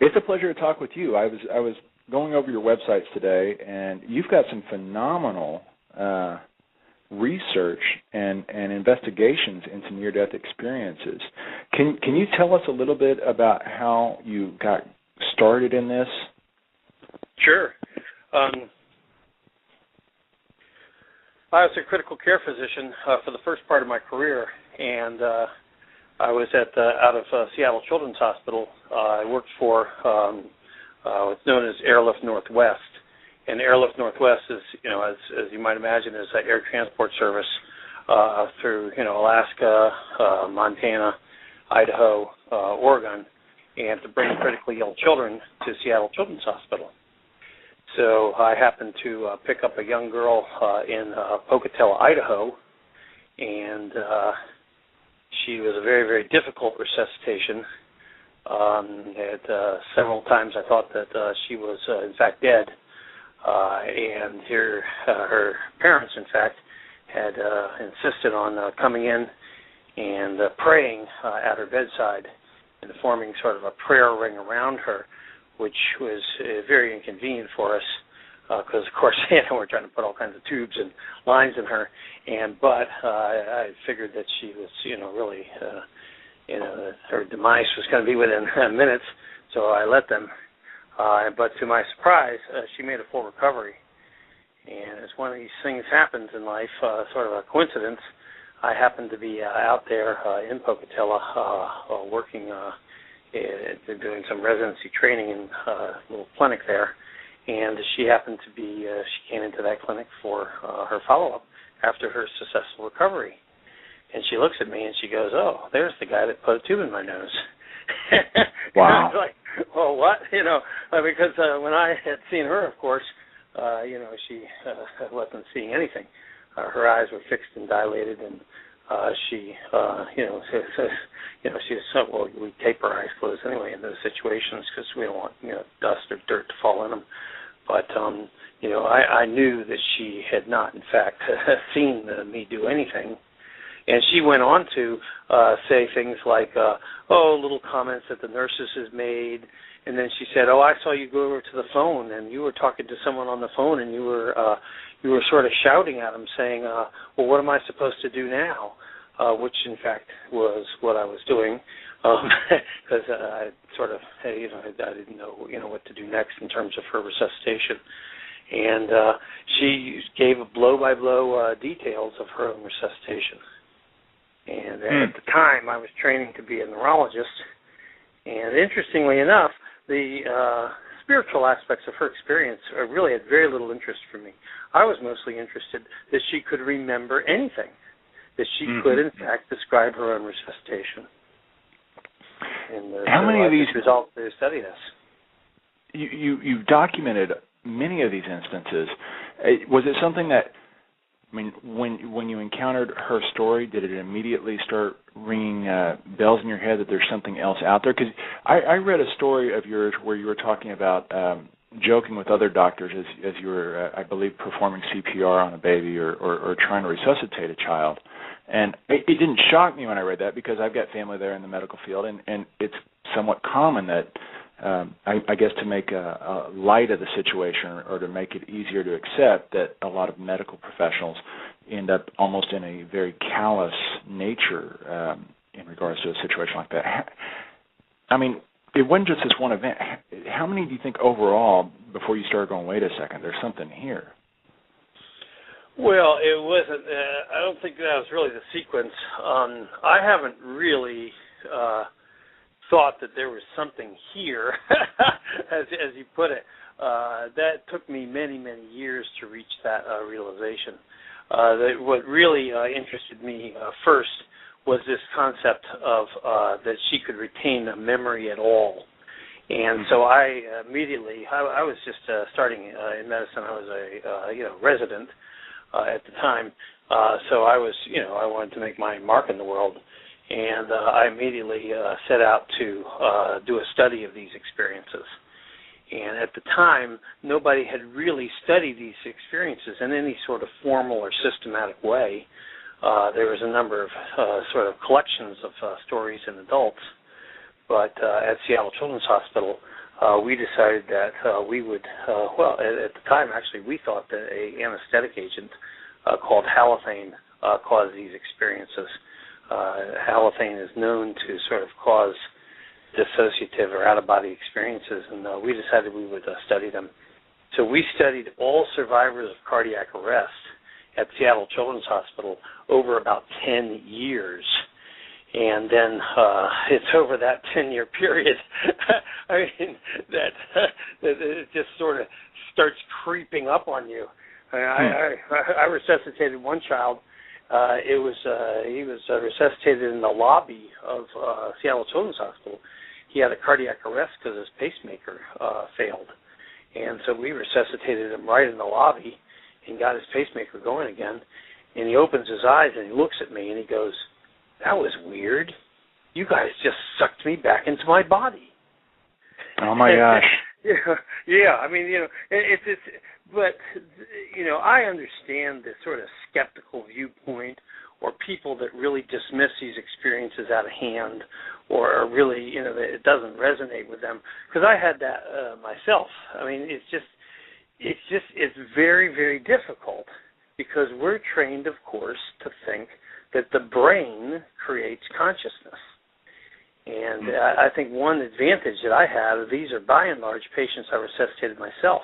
It's a pleasure to talk with you. I was going over your websites today, and you've got some phenomenal research and investigations into near-death experiences. Can you tell us a little bit about how you got started in this? Sure. I was a critical care physician for the first part of my career, and I was out of Seattle Children's Hospital. I worked for what's known as Airlift Northwest, and Airlift Northwest is, as you might imagine, is an air transport service through Alaska, Montana, Idaho, Oregon, and to bring critically ill children to Seattle Children's Hospital. So I happened to pick up a young girl in Pocatello, Idaho, and she was a very, very difficult resuscitation. Several times I thought that she was, in fact, dead, and her parents, in fact, had insisted on coming in and praying at her bedside and forming sort of a prayer ring around her, which was very inconvenient for us because, of course, we're trying to put all kinds of tubes and lines in her. But I figured that she was, really, her demise was going to be within minutes, so I let them. But to my surprise, she made a full recovery. And as one of these things happens in life, sort of a coincidence, I happened to be out there in Pocatello working doing some residency training in a little clinic there, and she happened to be, she came into that clinic for her follow-up after her successful recovery. And she looks at me and she goes, "Oh, there's the guy that put a tube in my nose." Wow. I was like, "Well, what?" Because when I had seen her, of course, she wasn't seeing anything. Her eyes were fixed and dilated, and she was, well, we tape our eyes closed anyway in those situations because we don't want, dust or dirt to fall in them. But, I knew that she had not, in fact, seen me do anything. And she went on to say things like, little comments that the nurses has made. And then she said, I saw you go over to the phone, and you were talking to someone on the phone, and you were sort of shouting at them, saying, well, what am I supposed to do now? Which, in fact, was what I was doing, because I sort of, I didn't know, what to do next in terms of her resuscitation. And she gave a blow-by-blow details of her own resuscitation. And at the time, I was training to be a neurologist. And interestingly enough, the spiritual aspects of her experience really had very little interest for me. I was mostly interested that she could remember anything, that she could, in fact, describe her own resuscitation. And how many of these results to study this? You've documented many of these instances. Was it something that, when you encountered her story, did it immediately start ringing bells in your head that there's something else out there? Because I read a story of yours where you were talking about joking with other doctors as you were, I believe, performing CPR on a baby or trying to resuscitate a child. And it didn't shock me when I read that because I've got family there in the medical field, and it's somewhat common that, I guess, to make a light of the situation or to make it easier to accept, that a lot of medical professionals end up almost in a very callous nature in regards to a situation like that. It wasn't just this one event. How many do you think overall, before you started going, wait a second, there's something here? Well, it wasn't. I don't think that was really the sequence. I haven't really thought that there was something here, as you put it. That took me many, many years to reach that realization. What really interested me first was this concept of that she could retain a memory at all. And so I immediately, I was just starting in medicine. I was a resident at the time. So I was, I wanted to make my mark in the world. And I immediately set out to do a study of these experiences. And at the time, nobody had really studied these experiences in any sort of formal or systematic way. There was a number of sort of collections of stories in adults. But at Seattle Children's Hospital, we decided that we would, at the time, actually, we thought that an anesthetic agent called halothane caused these experiences. Halothane is known to sort of cause dissociative or out-of-body experiences, and we decided we would study them. So we studied all survivors of cardiac arrest at Seattle Children's Hospital over about 10 years. And then it's over that 10-year period, I mean, that it just sort of starts creeping up on you. I resuscitated one child. He was resuscitated in the lobby of Seattle Children's Hospital. He had a cardiac arrest because his pacemaker failed. And so we resuscitated him right in the lobby and got his pacemaker going again. And he opens his eyes and he looks at me and he goes, "That was weird. You guys just sucked me back into my body." Oh my gosh. Yeah. I mean, but I understand this sort of skeptical viewpoint, or people that really dismiss these experiences out of hand, or really, that it doesn't resonate with them. Because I had that myself. I mean, it's very, very difficult, because we're trained, of course, to think that the brain creates consciousness. And I think one advantage that I have, these are by and large patients I resuscitated myself.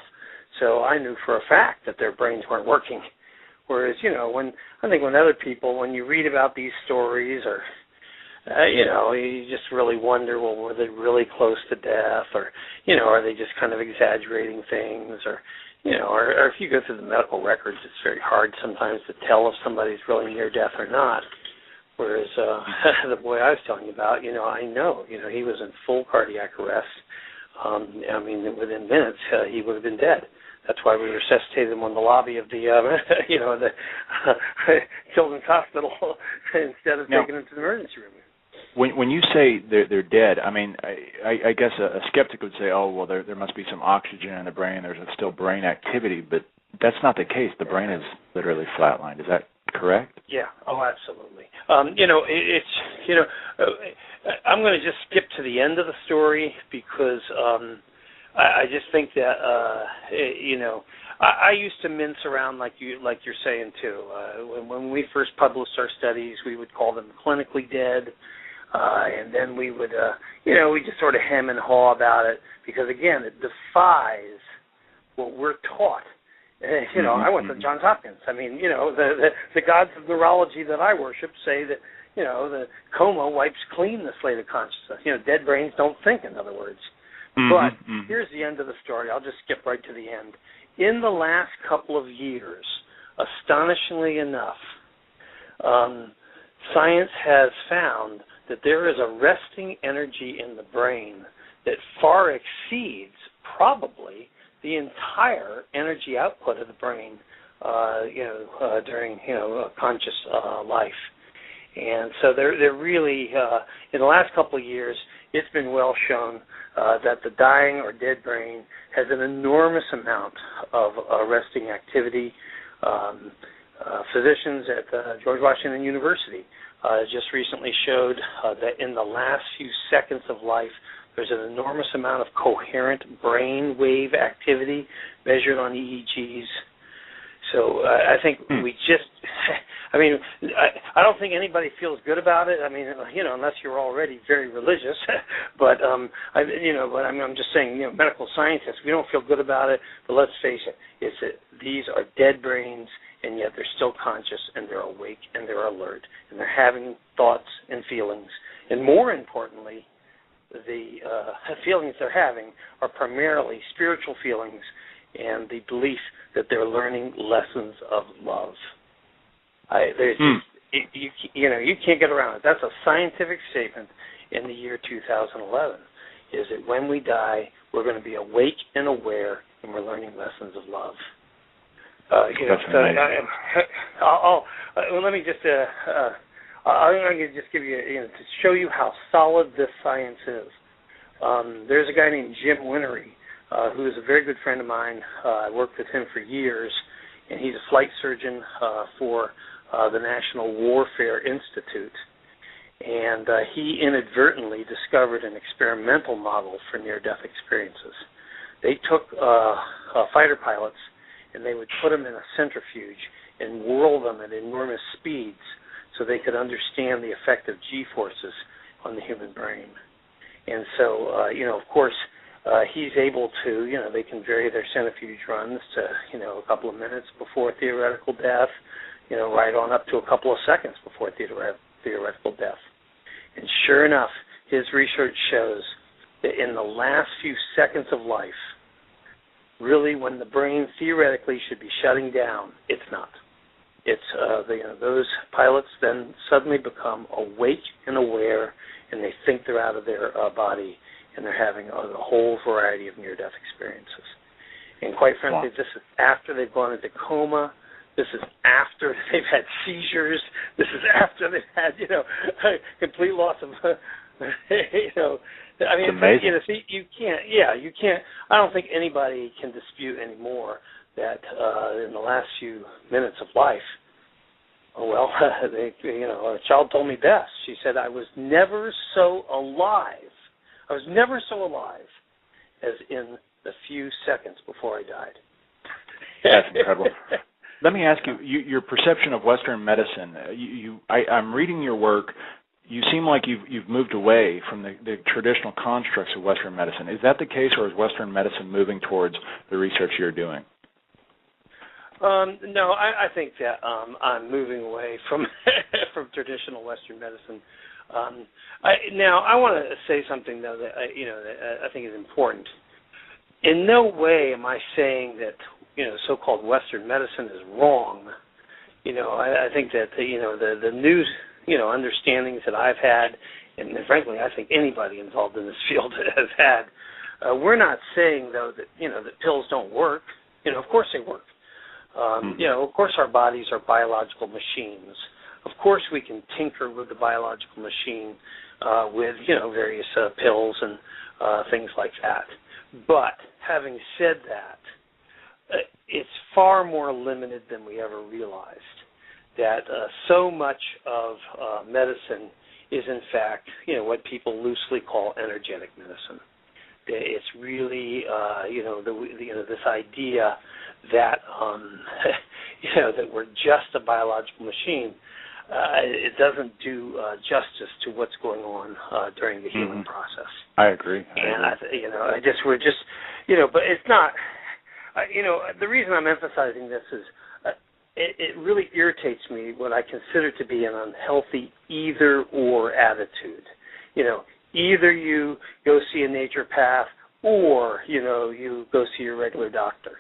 So I knew for a fact that their brains weren't working. Whereas, when other people, when you read about these stories, or, you just really wonder, well, were they really close to death, or, are they just kind of exaggerating things, or, or if you go through the medical records, it's very hard sometimes to tell if somebody's really near death or not. Whereas the boy I was telling you about, I know, he was in full cardiac arrest. I mean, within minutes, he would have been dead. That's why we resuscitated him on the lobby of the, the Children's Hospital instead of taking him to the emergency room. When you say they're dead, I mean, I guess a skeptic would say, oh, well, there must be some oxygen in the brain. There's still brain activity, but that's not the case. The brain is literally flatlined. Is that correct? Yeah. Oh, absolutely. I'm going to just skip to the end of the story because I just think that I used to mince around like you're saying too. When we first published our studies, we would call them clinically dead, and then we would we just sort of hem and haw about it because again it defies what we're taught. I went to Johns Hopkins. I mean, the gods of neurology that I worship say that, the coma wipes clean the slate of consciousness. Dead brains don't think, in other words. But here's the end of the story. I'll just skip right to the end. In the last couple of years, astonishingly enough, science has found that there is a resting energy in the brain that far exceeds probably the entire energy output of the brain, during conscious life, and so they're really in the last couple of years, it's been well shown that the dying or dead brain has an enormous amount of resting activity. Physicians at George Washington University just recently showed that in the last few seconds of life, there's an enormous amount of coherent brain wave activity measured on EEGs. So I think we just, I don't think anybody feels good about it. I mean, unless you're already very religious. but I'm just saying, medical scientists, we don't feel good about it. But let's face it, these are dead brains, and yet they're still conscious, and they're awake, and they're alert, and they're having thoughts and feelings. And more importantly, the feelings they're having are primarily spiritual feelings and the belief that they're learning lessons of love. You can't get around it. That's a scientific statement in the year 2011, is that when we die, we're going to be awake and aware, and we're learning lessons of love. Let me just... I'm going to just give you, to show you how solid this science is. There's a guy named Jim Winery, who is a very good friend of mine. I worked with him for years, and he's a flight surgeon for the National Warfare Institute. and he inadvertently discovered an experimental model for near-death experiences. They took fighter pilots and they would put them in a centrifuge and whirl them at enormous speeds so they could understand the effect of G-forces on the human brain. And so, of course, he's able to, they can vary their centrifuge runs to, a couple of minutes before theoretical death, right on up to a couple of seconds before theoretical death. And sure enough, his research shows that in the last few seconds of life, really when the brain theoretically should be shutting down, it's not. It's those pilots then suddenly become awake and aware, and they think they're out of their body, and they're having a whole variety of near-death experiences. And quite frankly, This is after they've gone into coma. This is after they've had seizures. This is after they've had, a complete loss of, I mean, amazing. You can't. I don't think anybody can dispute anymore that in the last few minutes of life, a child told me best. She said, I was never so alive as in the few seconds before I died. That's incredible. Let me ask you, your perception of Western medicine. I'm reading your work. You seem like you've moved away from the traditional constructs of Western medicine. Is that the case, or is Western medicine moving towards the research you're doing? No, I think that I'm moving away from from traditional Western medicine. I want to say something though that I think is important. In no way am I saying that so-called Western medicine is wrong. I think that the new understandings that I've had, and frankly I think anybody involved in this field has had. We're not saying though that that pills don't work. Of course they work. Of course our bodies are biological machines. Of course we can tinker with the biological machine with various pills and things like that. But having said that, it's far more limited than we ever realized. That so much of medicine is in fact what people loosely call energetic medicine. It's really this idea that that we're just a biological machine. It doesn't do justice to what's going on during the healing process. I agree. We're just but it's not. The reason I'm emphasizing this is it really irritates me what I consider to be an unhealthy either-or attitude. Either you go see a naturopath or you go see your regular doctor.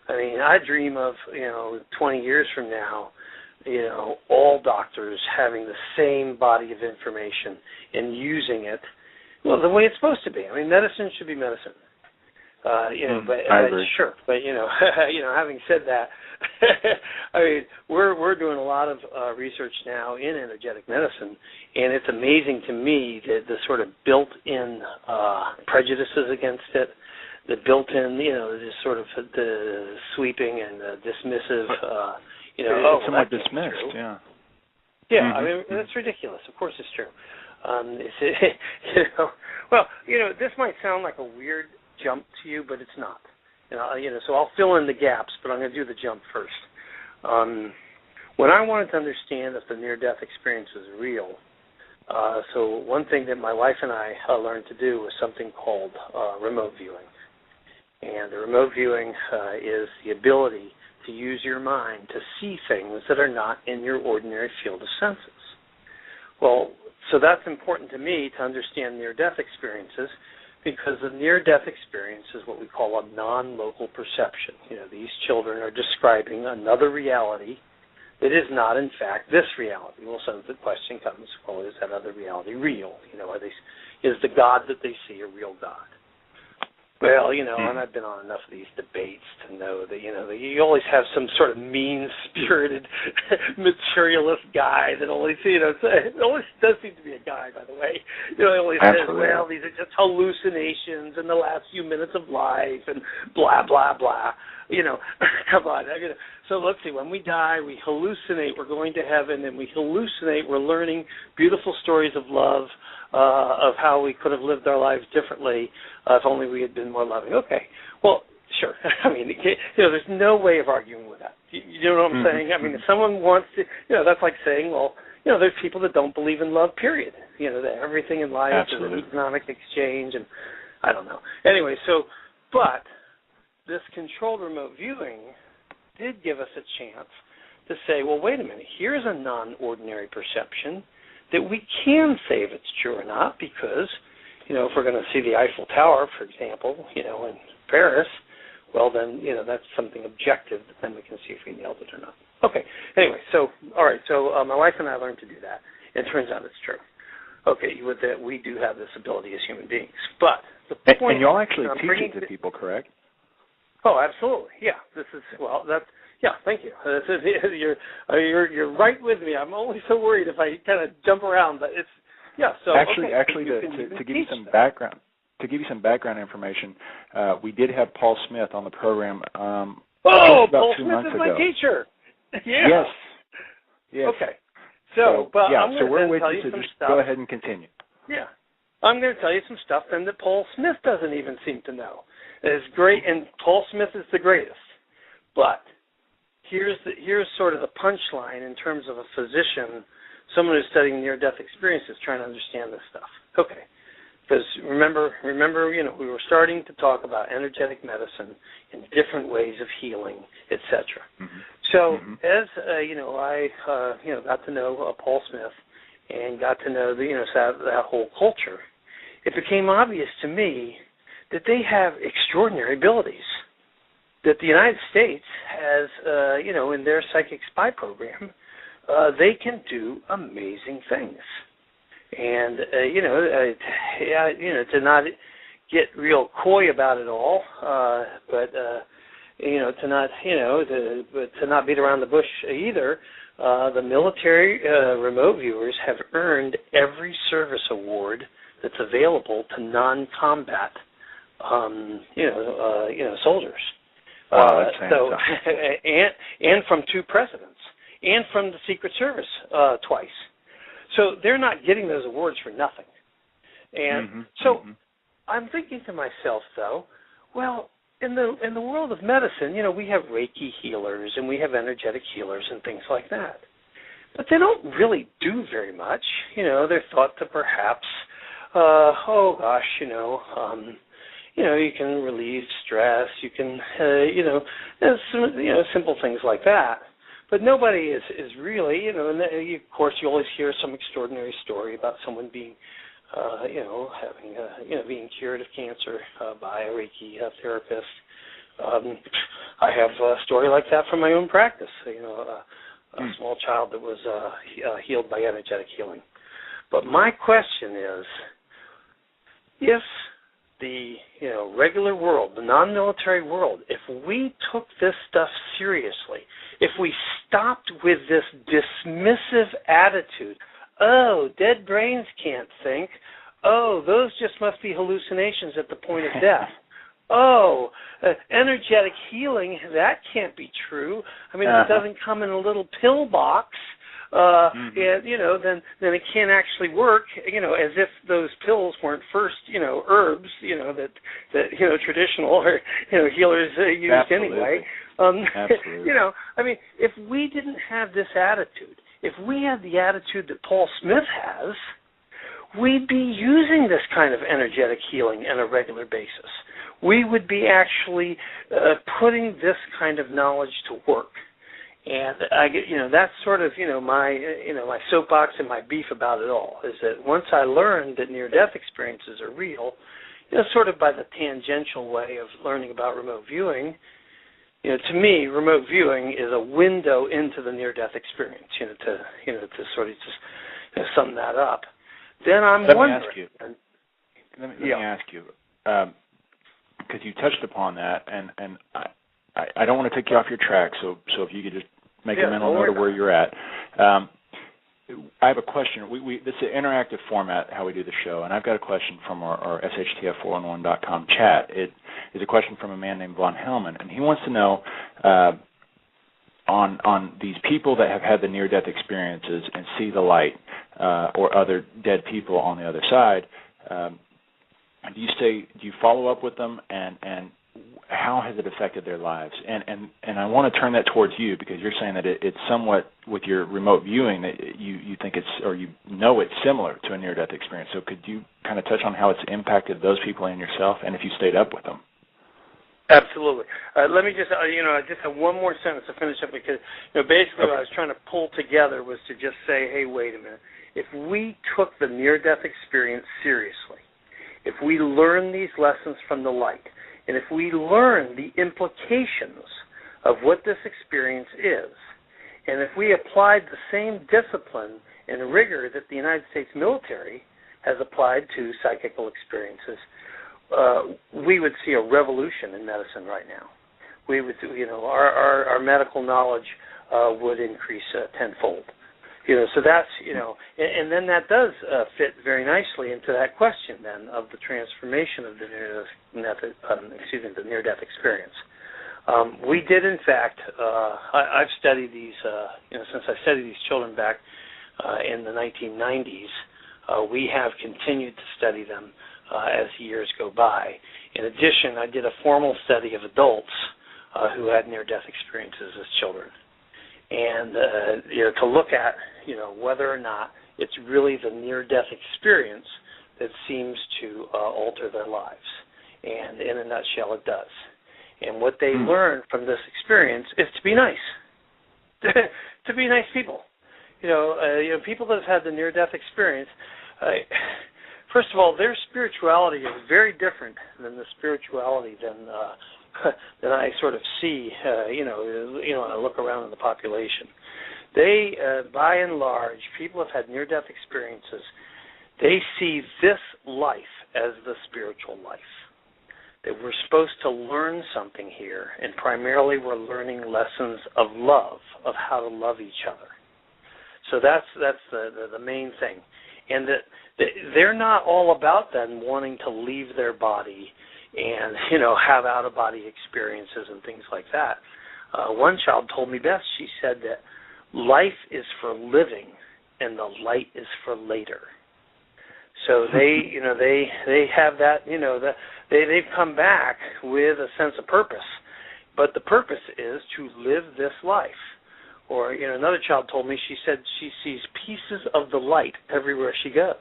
I mean, I dream of 20 years from now, all doctors having the same body of information and using it the way it's supposed to be. I mean, medicine should be medicine. I agree. Sure, but having said that, I mean, we're doing a lot of research now in energetic medicine, and it's amazing to me the sort of built-in prejudices against it, the built-in, just sort of the sweeping and the dismissive, it's somewhat dismissed, yeah. Yeah, I mean, that's ridiculous. Of course it's true. This might sound like a weird jump to you, but it's not. So I'll fill in the gaps, but I'm going to do the jump first. When I wanted to understand if the near-death experience was real, so one thing that my wife and I learned to do was something called remote viewing. And the remote viewing is the ability to use your mind to see things that are not in your ordinary field of senses. Well, so that's important to me to understand near-death experiences, because the near-death experience is what we call a non-local perception. These children are describing another reality that is not, in fact, this reality. Well, so the question comes, well, is that other reality real? Is the God that they see a real God? Well, and I've been on enough of these debates to know that, that you always have some sort of mean-spirited, materialist guy that always, it always does seem to be a guy, by the way. Always says, well, these are just hallucinations in the last few minutes of life and blah, blah, blah. Come on. So let's see, when we die, we hallucinate we're going to heaven, and we hallucinate we're learning beautiful stories of love, of how we could have lived our lives differently if only we had been more loving. Okay, well, sure. I mean, there's no way of arguing with that. You know what I'm saying? I mean, if someone wants to, that's like saying, well, there's people that don't believe in love, period. That everything in life is an economic exchange, and I don't know. Anyway, but this controlled remote viewing did give us a chance to say, well, wait a minute, here's a non-ordinary perception that we can say if it's true or not, because, if we're going to see the Eiffel Tower, for example, in Paris, well, then, that's something objective that then we can see if we nailed it or not. Okay, anyway, all right, my wife and I learned to do that. It turns out it's true. Okay, with that, we do have this ability as human beings. But the point, and y'all actually teach it to people, correct? Oh, absolutely. Yeah, thank you. You're right with me. I'm only so worried if I kind of jump around, but it's So actually, to give you some background, information, we did have Paul Smith on the program. Paul Smith is my teacher. Yeah. Yes. Okay. So we're with you. So just go ahead and continue. Yeah, I'm going to tell you some stuff then that Paul Smith doesn't even seem to know. It's great, and Paul Smith is the greatest. But here's sort of the punchline in terms of a physician, someone who's studying near-death experiences, trying to understand this stuff. Okay, because remember, we were starting to talk about energetic medicine and different ways of healing, etc. Mm-hmm. So as I got to know Paul Smith and got to know that whole culture, it became obvious to me that they have extraordinary abilities. That the United States has, in their psychic spy program, they can do amazing things. And, to not get real coy about it all, but to not beat around the bush either, the military remote viewers have earned every service award that's available to non-combat, soldiers. Wow, and from 2 presidents, and from the Secret Service twice. So they're not getting those awards for nothing. And I'm thinking to myself, though, well, in the world of medicine, we have Reiki healers and we have energetic healers and things like that. But they don't really do very much. They're thought to perhaps, you can relieve stress, you can, simple things like that. But nobody is really, and of course you always hear some extraordinary story about someone being, being cured of cancer by a Reiki therapist. I have a story like that from my own practice, a small child that was healed by energetic healing. But my question is, if the regular world, the non-military world, if we took this stuff seriously, if we stopped with this dismissive attitude, oh, dead brains can't think, oh, those just must be hallucinations at the point of death, oh, energetic healing, that can't be true. I mean, if it doesn't come in a little pill box, and, then it can't actually work, as if those pills weren't first, herbs, that traditional or, healers used anyway. Absolutely. I mean, if we didn't have this attitude, if we had the attitude that Paul Smith has, we'd be using this kind of energetic healing on a regular basis. We would be actually putting this kind of knowledge to work. And I get, that's sort of, my soapbox and my beef about it all, is that once I learned that near-death experiences are real, sort of by the tangential way of learning about remote viewing, to me, remote viewing is a window into the near-death experience, to sort of just sum that up. Then I'm wondering. Let me ask you, because you touched upon that, and I don't want to take you off your track, so if you could just make a mental note of where you're at. I have a question. This is an interactive format, how we do the show, and I've got a question from our SHTF411.com chat. It is a question from a man named Von Hellman, and he wants to know on these people that have had the near-death experiences and see the light or other dead people on the other side. Do you follow up with them, and how has it affected their lives? And I want to turn that towards you, because you're saying that it's somewhat, with your remote viewing, that you think it's, or you know it's similar to a near-death experience. So could you kind of touch on how it's impacted those people and yourself, and if you stayed up with them? Absolutely. Let me just, I just have one more sentence to finish up, because basically what I was trying to pull together was to just say, hey, wait a minute. If we took the near-death experience seriously, if we learn these lessons from the light, and if we learn the implications of what this experience is, and if we applied the same discipline and rigor that the United States military has applied to psychical experiences, we would see a revolution in medicine right now. We would, our medical knowledge would increase tenfold. So that's, and then that does fit very nicely into that question then of the transformation of the near-death experience. We did, in fact, I've studied these, since I studied these children back in the 1990s, we have continued to study them as years go by. In addition, I did a formal study of adults who had near-death experiences as children. And, to look at, whether or not it's really the near-death experience that seems to alter their lives. And in a nutshell, it does. And what they learn from this experience is to be nice, to be nice people. People that have had the near-death experience, first of all, their spirituality is very different than the spirituality that I sort of see, when I look around in the population. They, by and large, people have had near-death experiences. They see this life as the spiritual life. That we're supposed to learn something here, and primarily we're learning lessons of love, of how to love each other. So that's the main thing. And that they're not all about then wanting to leave their body and, have out-of-body experiences and things like that. One child told me best. She said that life is for living and the light is for later. So they, they have that, they've come back with a sense of purpose. But the purpose is to live this life. Or, another child told me, she said she sees pieces of the light everywhere she goes.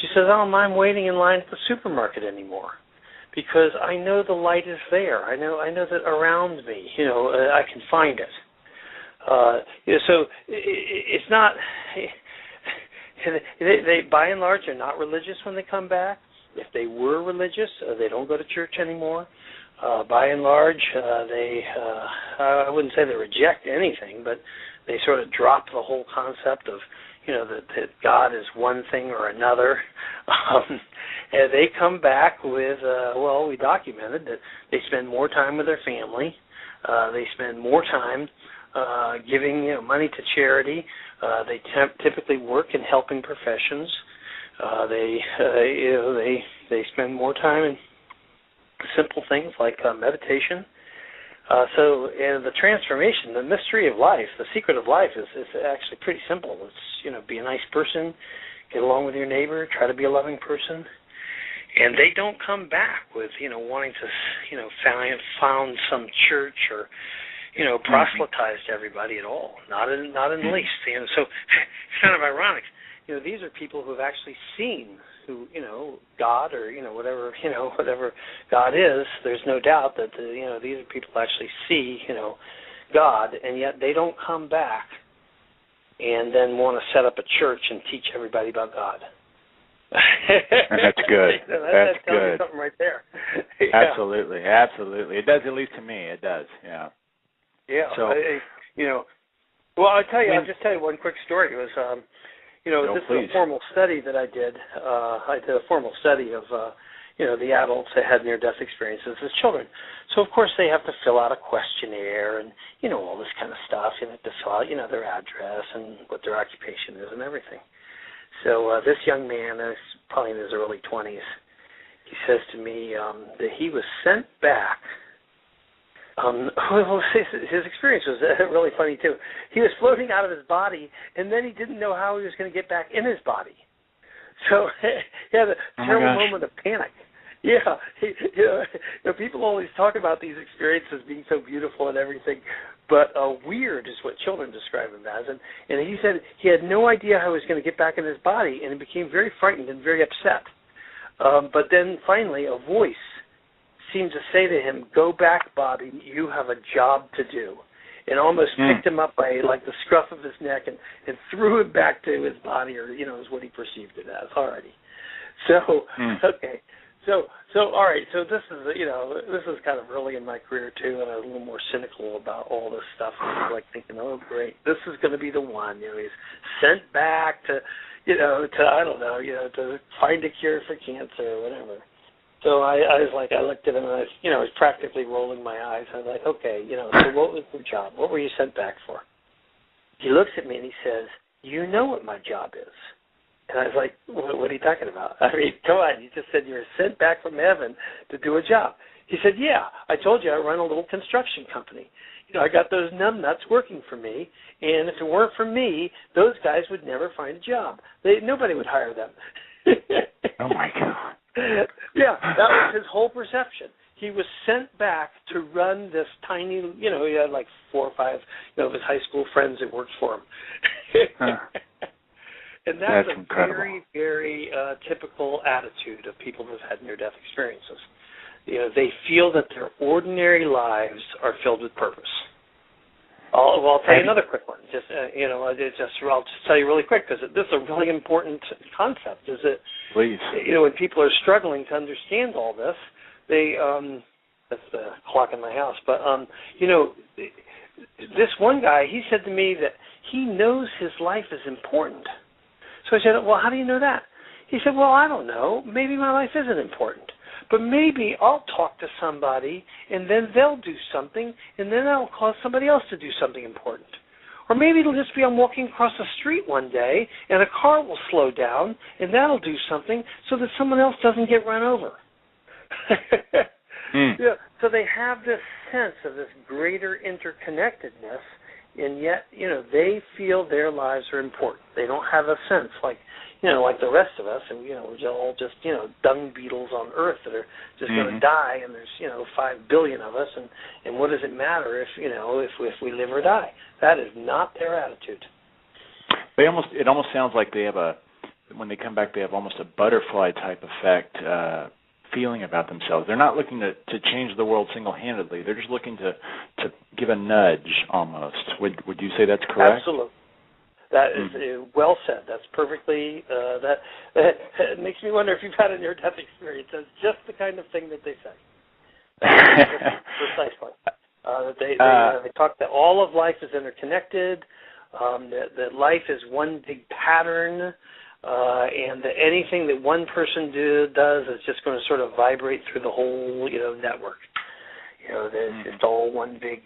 She says, I don't mind waiting in line at the supermarket anymore, because I know the light is there. I know that around me, I can find it. So it's not. They by and large are not religious when they come back. If they were religious, they don't go to church anymore. By and large, I wouldn't say they reject anything, but they sort of drop the whole concept of, that God is one thing or another. And they come back with, we documented that they spend more time with their family. They spend more time giving money to charity. They typically work in helping professions. They spend more time in simple things like meditation. So the transformation, the mystery of life, the secret of life is actually pretty simple. It's, be a nice person, get along with your neighbor, try to be a loving person. And they don't come back with, wanting to, found some church or, proselytize to everybody at all. Not in the least. So it's kind of ironic. These are people who have actually seen who, God or, whatever God is. There's no doubt that, these are people who actually see, God, and yet they don't come back and then want to set up a church and teach everybody about God. That's good. That's tells good. You something right there. Yeah. Absolutely. It does, at least to me. It does. Yeah. Yeah. So, well, I'll just tell you one quick story. It was, this is a formal study that I did. I did a formal study of, the adults that had near-death experiences as children. So, of course, they have to fill out a questionnaire and, all this kind of stuff. You have to fill out, their address and what their occupation is and everything. So this young man, probably in his early 20s, he says to me that he was sent back. His experience was really funny, too. He was floating out of his body, and then he didn't know how he was going to get back in his body. So he had a terrible moment of panic. Yeah, people always talk about these experiences being so beautiful and everything, but weird is what children describe them as. And he said he had no idea how he was going to get back in his body, and he became very frightened and very upset. But then finally a voice seemed to say to him, "Go back, Bobby, you have a job to do." And almost picked him up by like the scruff of his neck and threw him back to his body, or is what he perceived it as. Alrighty. So okay. So all right. So this is this is kind of early in my career too, and I was a little more cynical about all this stuff. And I was like thinking, oh great, this is going to be the one. He's sent back to to I don't know, to find a cure for cancer or whatever. So I was like, I looked at him and I was practically rolling my eyes. I was like, okay, so what was your job? What were you sent back for? He looks at me and he says, you know what my job is. And I was like, what are you talking about? I mean, come on, you just said you were sent back from heaven to do a job. He said, yeah, I told you I run a little construction company. I got those numbnuts working for me, and if it weren't for me, those guys would never find a job. Nobody would hire them. Oh, my God. Yeah, that was his whole perception. He was sent back to run this tiny, he had like 4 or 5 of his high school friends that worked for him. And that's a incredible. Very, very typical attitude of people who've had near-death experiences. They feel that their ordinary lives are filled with purpose. I'll tell you another quick one. I'll just tell you really quick because this is a really important concept. Is that please? When people are struggling to understand all this, they that's the clock in my house. But this one guy, he said to me that he knows his life is important. So I said, well, how do you know that? He said, well, I don't know. Maybe my life isn't important. But maybe I'll talk to somebody, and then they'll do something, and then I'll cause somebody else to do something important. Or maybe it'll just be I'm walking across the street one day, and a car will slow down, and that'll do something so that someone else doesn't get run over. Yeah, so they have this sense of this greater interconnectedness, and yet, they feel their lives are important. They don't have a sense like the rest of us, and we're all just dung beetles on Earth that are just going to die, and there's 5 billion of us, and what does it matter if we live or die? That is not their attitude. It almost sounds like they have when they come back, they have almost a butterfly type effect feeling about themselves. They're not looking to change the world single-handedly. They're just looking to give a nudge almost. Would you say that's correct? Absolutely. That is well said. That's perfectly, it makes me wonder if you've had a near-death experience. That's just the kind of thing that they say. Precisely. They talk that all of life is interconnected, that life is one big pattern, and that anything that one person does is just going to sort of vibrate through the whole, network. That it's all one big,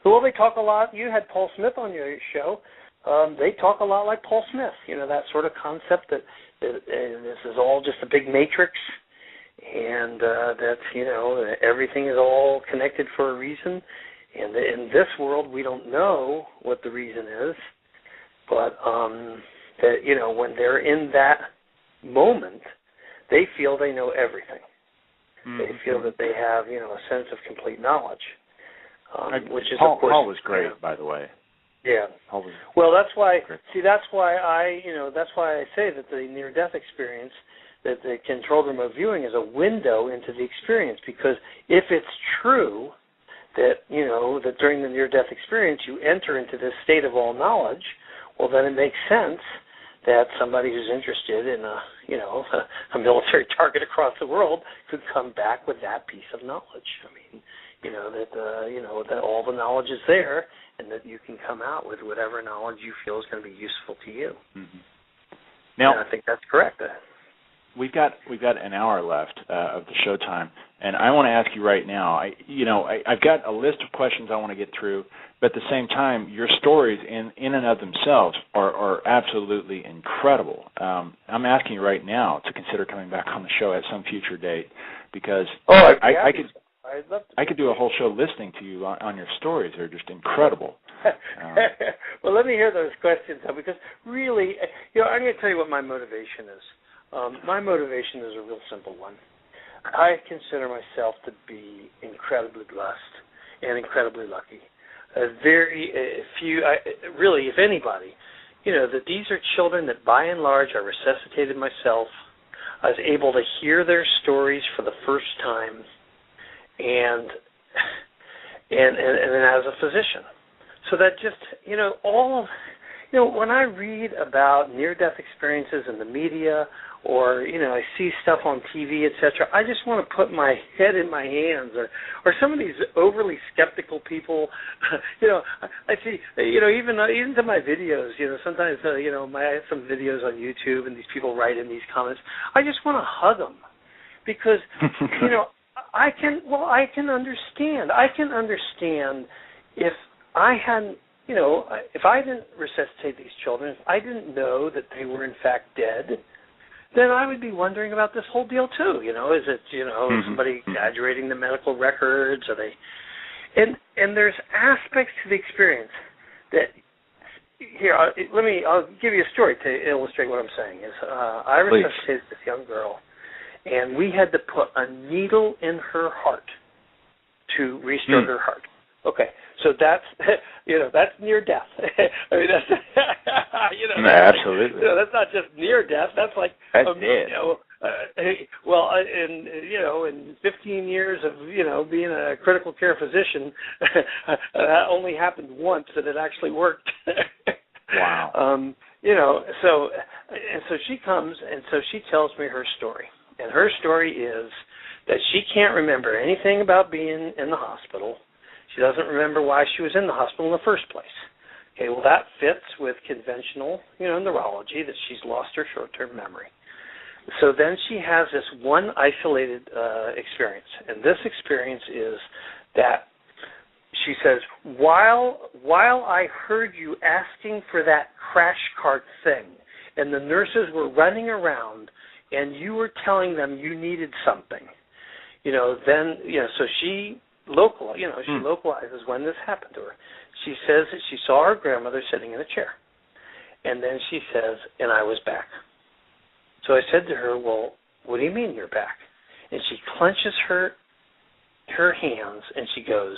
Well, they talk a lot. You had Paul Smith on your show. They talk a lot like Paul Smith, that sort of concept that this is all just a big matrix, and that everything is all connected for a reason. And in this world, we don't know what the reason is, but that when they're in that moment, they feel they know everything. They feel that they have a sense of complete knowledge, which is of course Paul was great, by the way. Yeah. Well, that's why. See, that's why I say that the near-death experience, that the controlled remote viewing is a window into the experience. Because if it's true that that during the near-death experience you enter into this state of all knowledge, well, then it makes sense that somebody who's interested in a military target across the world could come back with that piece of knowledge. I mean, that all the knowledge is there, and that you can come out with whatever knowledge you feel is going to be useful to you. Now, and I think that's correct. we've got an hour left of the show time, and I want to ask you right now. I've got a list of questions I want to get through, but at the same time, your stories in and of themselves are absolutely incredible. I'm asking you right now to consider coming back on the show at some future date, because I could do a whole show listening to you on your stories. They're just incredible. Well, let me hear those questions, though, because really, I'm going to tell you what my motivation is. My motivation is a real simple one. I consider myself to be incredibly blessed and incredibly lucky. Very few, really, if anybody, that these are children that by and large I resuscitated myself. I was able to hear their stories for the first time, and as a physician. So that just, when I read about near-death experiences in the media, or, I see stuff on TV, etc., I just want to put my head in my hands, or some of these overly skeptical people, I see, even to my videos, sometimes, I have some videos on YouTube, and these people write in these comments. I just want to hug them, because, I can understand. I can understand if I hadn't, if I didn't resuscitate these children, if I didn't know that they were in fact dead, then I would be wondering about this whole deal too. Is it, is somebody exaggerating the medical records? Are they? And there's aspects to the experience that. Here, I'll give you a story to illustrate what I'm saying. I resuscitated this young girl, and we had to put a needle in her heart to restart her heart. Okay, so that's that's near death. I mean, that's absolutely. That's not just near death. That's like that's dead. In 15 years of being a critical care physician, that only happened once, and it actually worked. Wow. So she comes, and so she tells me her story, and her story is that she can't remember anything about being in the hospital. She doesn't remember why she was in the hospital in the first place. Okay, well, that fits with conventional, neurology, that she's lost her short-term memory. So then she has this one isolated experience, and this experience is that she says, while I heard you asking for that crash cart thing, and the nurses were running around, and you were telling them you needed something, so she localizes when this happened to her. She says that she saw her grandmother sitting in a chair, and then she says, and I was back. So I said to her, well, what do you mean you're back? And she clenches her hands, and she goes,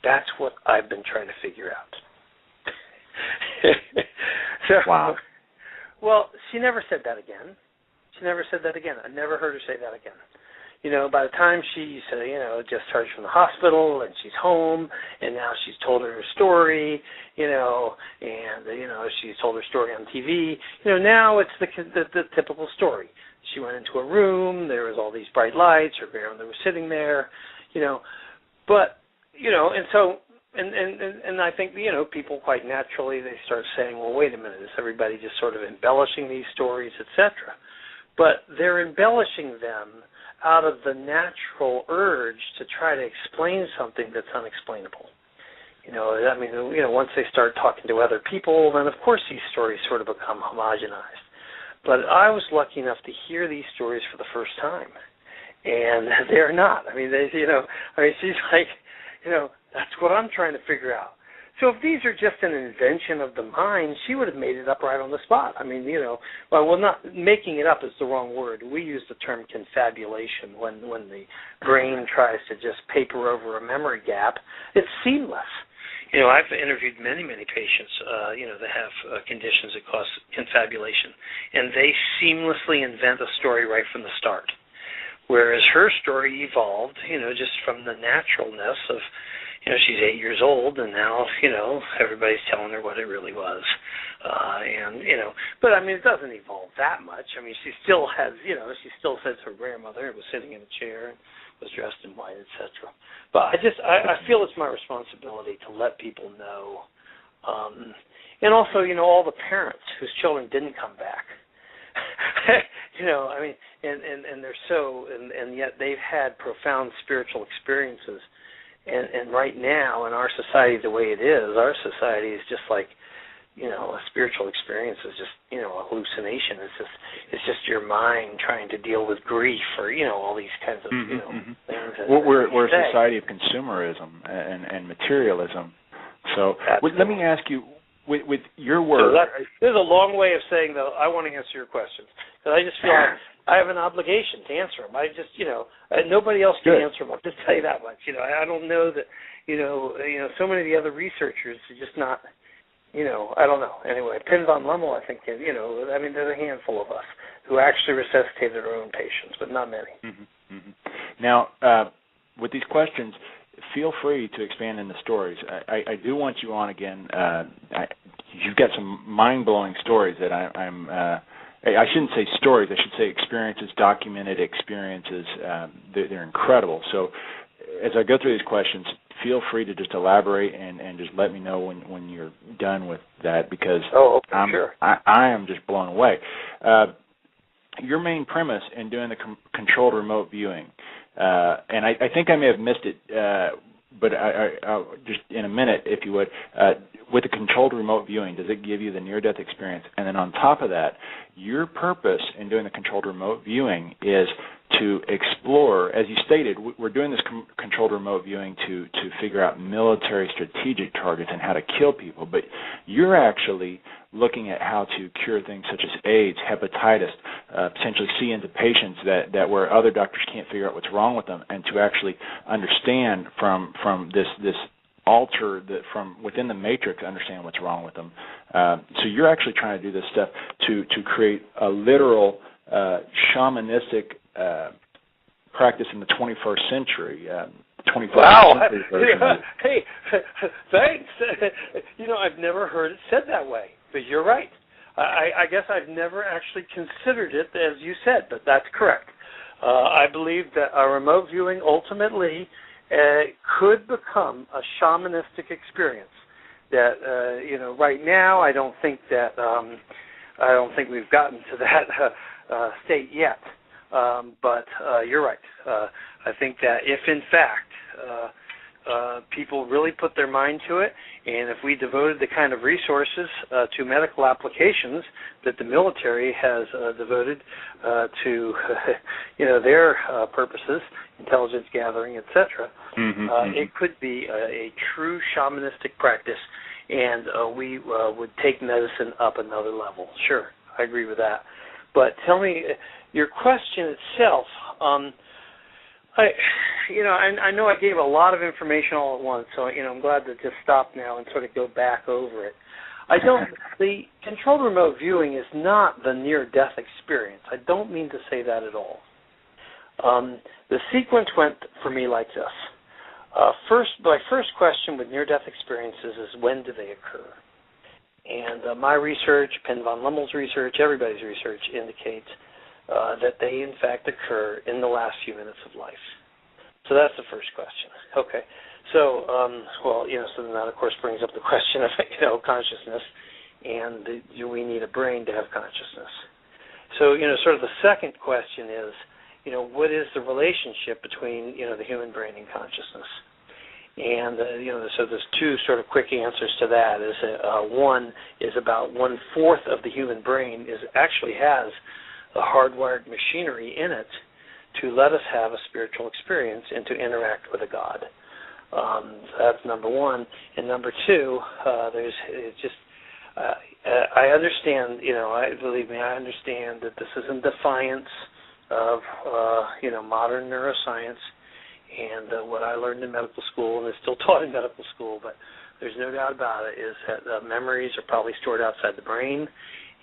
that's what I've been trying to figure out. Wow. Well, she never said that again. I never heard her say that again. By the time she's, discharged from the hospital, and she's home, and now she's told her story, she's told her story on TV. Now it's the typical story. She went into a room, there was all these bright lights, her grandmother was sitting there, but, and I think, people quite naturally, they start saying, well, wait a minute, is everybody just sort of embellishing these stories, etc.? But they're embellishing them out of the natural urge to try to explain something that's unexplainable. Once they start talking to other people, then of course these stories sort of become homogenized. But I was lucky enough to hear these stories for the first time, and they're not. She's like, that's what I'm trying to figure out. So if these are just an invention of the mind, she would have made it up right on the spot. Not making it up is the wrong word. We use the term confabulation when the brain tries to just paper over a memory gap. It's seamless. I've interviewed many patients, that have conditions that cause confabulation, and they seamlessly invent a story right from the start. Whereas her story evolved, just from the naturalness of, she's 8 years old, and now, everybody's telling her what it really was. But it doesn't evolve that much. She still has, she still says her grandmother was sitting in a chair and was dressed in white, etc. But I feel it's my responsibility to let people know. And also, all the parents whose children didn't come back. I mean, and they're so, and yet they've had profound spiritual experiences. And right now in our society, the way it is, our society is just like, a spiritual experience is just, a hallucination. It's just your mind trying to deal with grief or, all these kinds of, things. We're a society of consumerism and materialism. So let me ask you, with your work. So there's a long way of saying, though, I want to answer your questions because I just feel like I have an obligation to answer them. I just, nobody else can answer them. I'll just tell you that much. I don't know that, so many of the other researchers are just not. I don't know. Anyway, Penn von Lommel, I think, there's a handful of us who actually resuscitated our own patients, but not many. Mm-hmm. Mm-hmm. Now, with these questions, feel free to expand in the stories. I do want you on again. You've got some mind-blowing stories that I shouldn't say stories. I should say experiences, documented experiences. They're incredible. So as I go through these questions, feel free to just elaborate and just let me know when you're done with that because sure. I am just blown away. Your main premise in doing the controlled remote viewing, and I think I may have missed it, but I'll just in a minute, if you would, with the controlled remote viewing, does it give you the near-death experience? And then on top of that, your purpose in doing the controlled remote viewing is to explore, as you stated, we're doing this controlled remote viewing to figure out military strategic targets and how to kill people, but you're actually looking at how to cure things such as AIDS, hepatitis, potentially see into patients that where other doctors can't figure out what's wrong with them, and to actually understand from this alter from within the matrix, understand what's wrong with them. So you're actually trying to do this stuff to create a literal shamanistic practice in the 21st century. 21st century version. Hey, thanks. I've never heard it said that way, but you're right. I guess I've never actually considered it as you said, but that's correct. I believe that a remote viewing ultimately could become a shamanistic experience. That right now, I don't think we've gotten to that state yet. But you're right. I think that if in fact people really put their mind to it, and if we devoted the kind of resources to medical applications that the military has devoted to their purposes, intelligence gathering, etc., it could be a true shamanistic practice, and we would take medicine up another level. Sure, I agree with that. But tell me, your question itself, I know I gave a lot of information all at once, so I'm glad to just stop now and sort of go back over it. The controlled remote viewing is not the near-death experience. I don't mean to say that at all. The sequence went for me like this. My first question with near-death experiences is when do they occur? And my research, Penn von Lommel's research, everybody's research indicates that they, in fact, occur in the last few minutes of life. So that's the first question. Okay. So, so then that, of course, brings up the question of, consciousness, and do we need a brain to have consciousness? So, sort of the second question is, what is the relationship between, the human brain and consciousness? And, so there's two sort of quick answers to that. One is about 1/4 of the human brain actually has the hardwired machinery in it to let us have a spiritual experience and to interact with a God. That's number one. And number two, I understand, believe me, I understand that this is in defiance of, modern neuroscience and what I learned in medical school and is still taught in medical school, but there's no doubt about it, is that memories are probably stored outside the brain,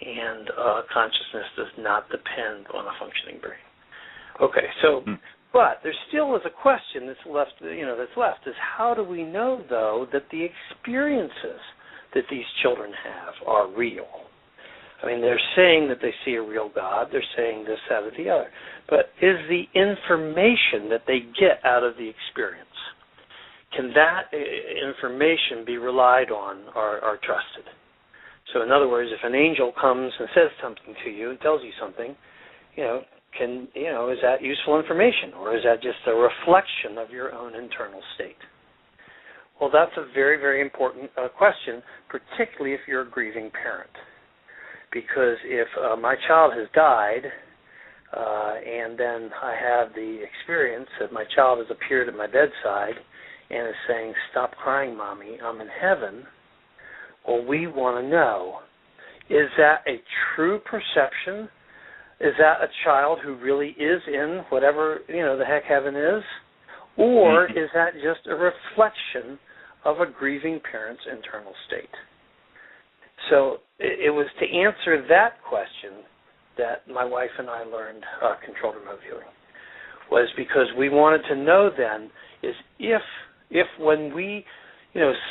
and consciousness does not depend on a functioning brain. Okay, so, but there still is a question that's left, is how do we know, though, that the experiences that these children have are real? I mean, they're saying that they see a real God, they're saying this, that, or the other, but is the information that they get out of the experience, can that information be relied on or trusted? So in other words, if an angel comes and says something to you and tells you something, is that useful information, or is that just a reflection of your own internal state? Well, that's a very, very important question, particularly if you're a grieving parent. Because if my child has died, and then I have the experience that my child has appeared at my bedside and is saying, "Stop crying, Mommy, I'm in heaven," well, we want to know, is that a true perception? Is that a child who really is in whatever, the heck heaven is? Or is that just a reflection of a grieving parent's internal state? So it was to answer that question that my wife and I learned controlled remote viewing, was because we wanted to know then is if when we,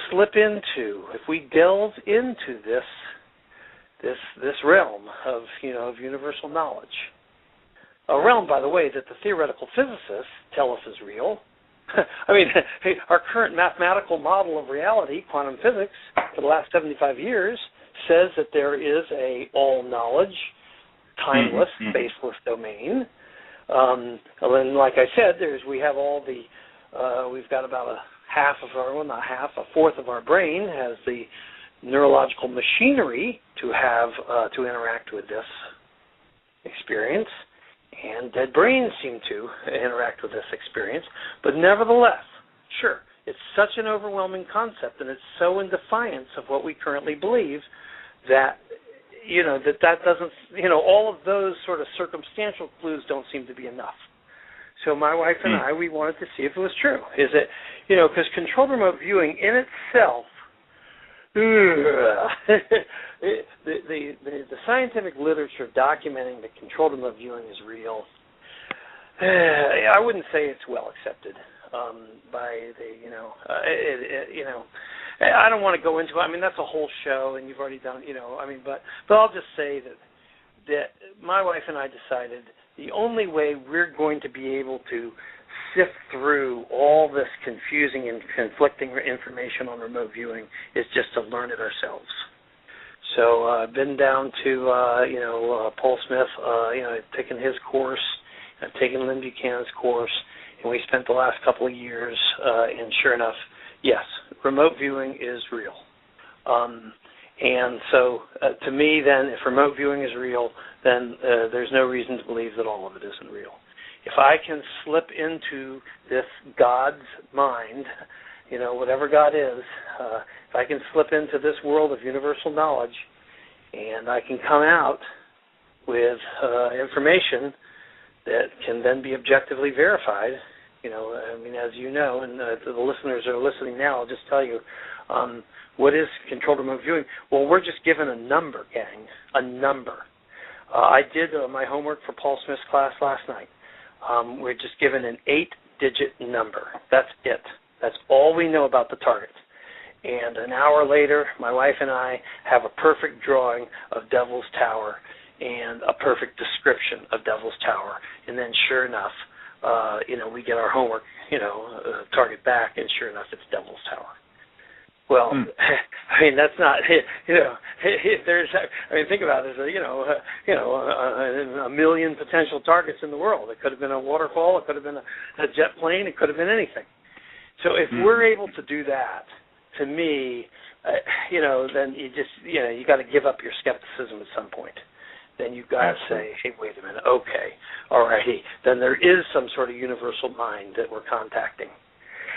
slip into, if we delve into this realm of, of universal knowledge, a realm, by the way, that the theoretical physicists tell us is real. I mean, our current mathematical model of reality, quantum physics, for the last 75 years, says that there is a all-knowledge, timeless, spaceless domain. And then, like I said, we've got about a fourth of our brain has the neurological machinery to interact with this experience, and dead brains seem to interact with this experience. But nevertheless, sure, it's such an overwhelming concept, and it's so in defiance of what we currently believe that that doesn't, all of those sort of circumstantial clues don't seem to be enough. So my wife and I, we wanted to see if it was true. Is it, because controlled remote viewing in itself, the scientific literature documenting that controlled remote viewing is real, I wouldn't say it's well accepted by the, I don't want to go into it. I mean, that's a whole show, and you've already done, but I'll just say that my wife and I decided the only way we're going to be able to sift through all this confusing and conflicting information on remote viewing is just to learn it ourselves. So I've been down to, Paul Smith, taken his course. I've taken Lynn Buchanan's course, and we spent the last couple of years, and sure enough, yes, remote viewing is real. And so to me then, if remote viewing is real, then there's no reason to believe that all of it isn't real. If I can slip into this God's mind, whatever God is, if I can slip into this world of universal knowledge and I can come out with information that can then be objectively verified, as you know, and the listeners are listening now, I'll just tell you, what is controlled remote viewing? Well, we're just given a number, gang, a number. I did my homework for Paul Smith's class last night. We're just given an 8-digit number. That's it. That's all we know about the target. And an hour later, my wife and I have a perfect drawing of Devil's Tower and a perfect description of Devil's Tower. And then sure enough, we get our homework, target back, and sure enough, it's Devil's Tower. Well, I mean, that's not, if there's, think about it, a million potential targets in the world. It could have been a waterfall, it could have been a jet plane, it could have been anything. So if we're able to do that, to me, then you just, you got to give up your skepticism at some point. Then you've got to say, hey, wait a minute, okay, all righty, then there is some sort of universal mind that we're contacting.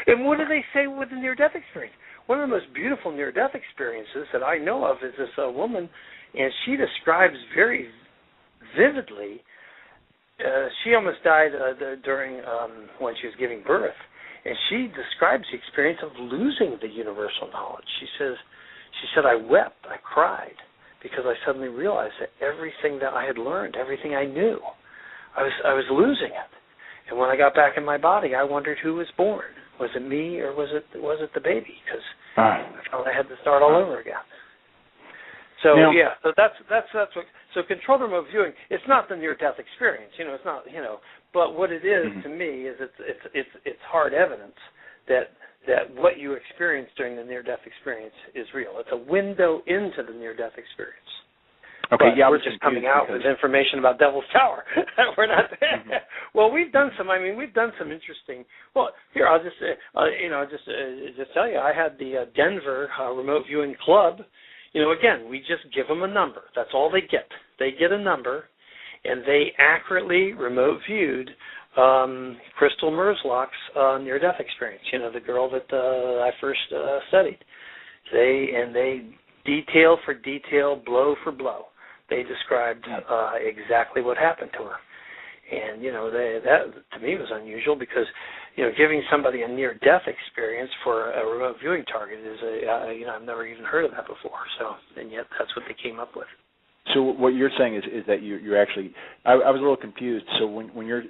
And what do they say with the near-death experience? One of the most beautiful near-death experiences that I know of is this woman, and she describes very vividly, she almost died during when she was giving birth, and she describes the experience of losing the universal knowledge. She said, I wept, I cried, because I suddenly realized that everything that I had learned, everything I knew, I was losing it. And when I got back in my body, I wondered who was born. Was it me or was it the baby? Because I felt I had to start all over again. So so that's what. So controlled remote viewing. It's not the near-death experience. It's not. But what it is to me is it's hard evidence that what you experience during the near-death experience is real. It's a window into the near-death experience. Okay, but we're just coming out with information about Devil's Tower. We're not. Well, we've done some interesting. Well, here I'll just just tell you. I had the Denver Remote Viewing Club. Again, we just give them a number. That's all they get. They get a number, and they accurately remote viewed Kristle Merzlock's near-death experience. The girl that I first studied. They detail for detail, blow for blow. They described exactly what happened to her, and that to me was unusual because giving somebody a near-death experience for a remote viewing target is I've never even heard of that before. So, and yet that's what they came up with. So what you're saying is that you're actually I was a little confused. So when you're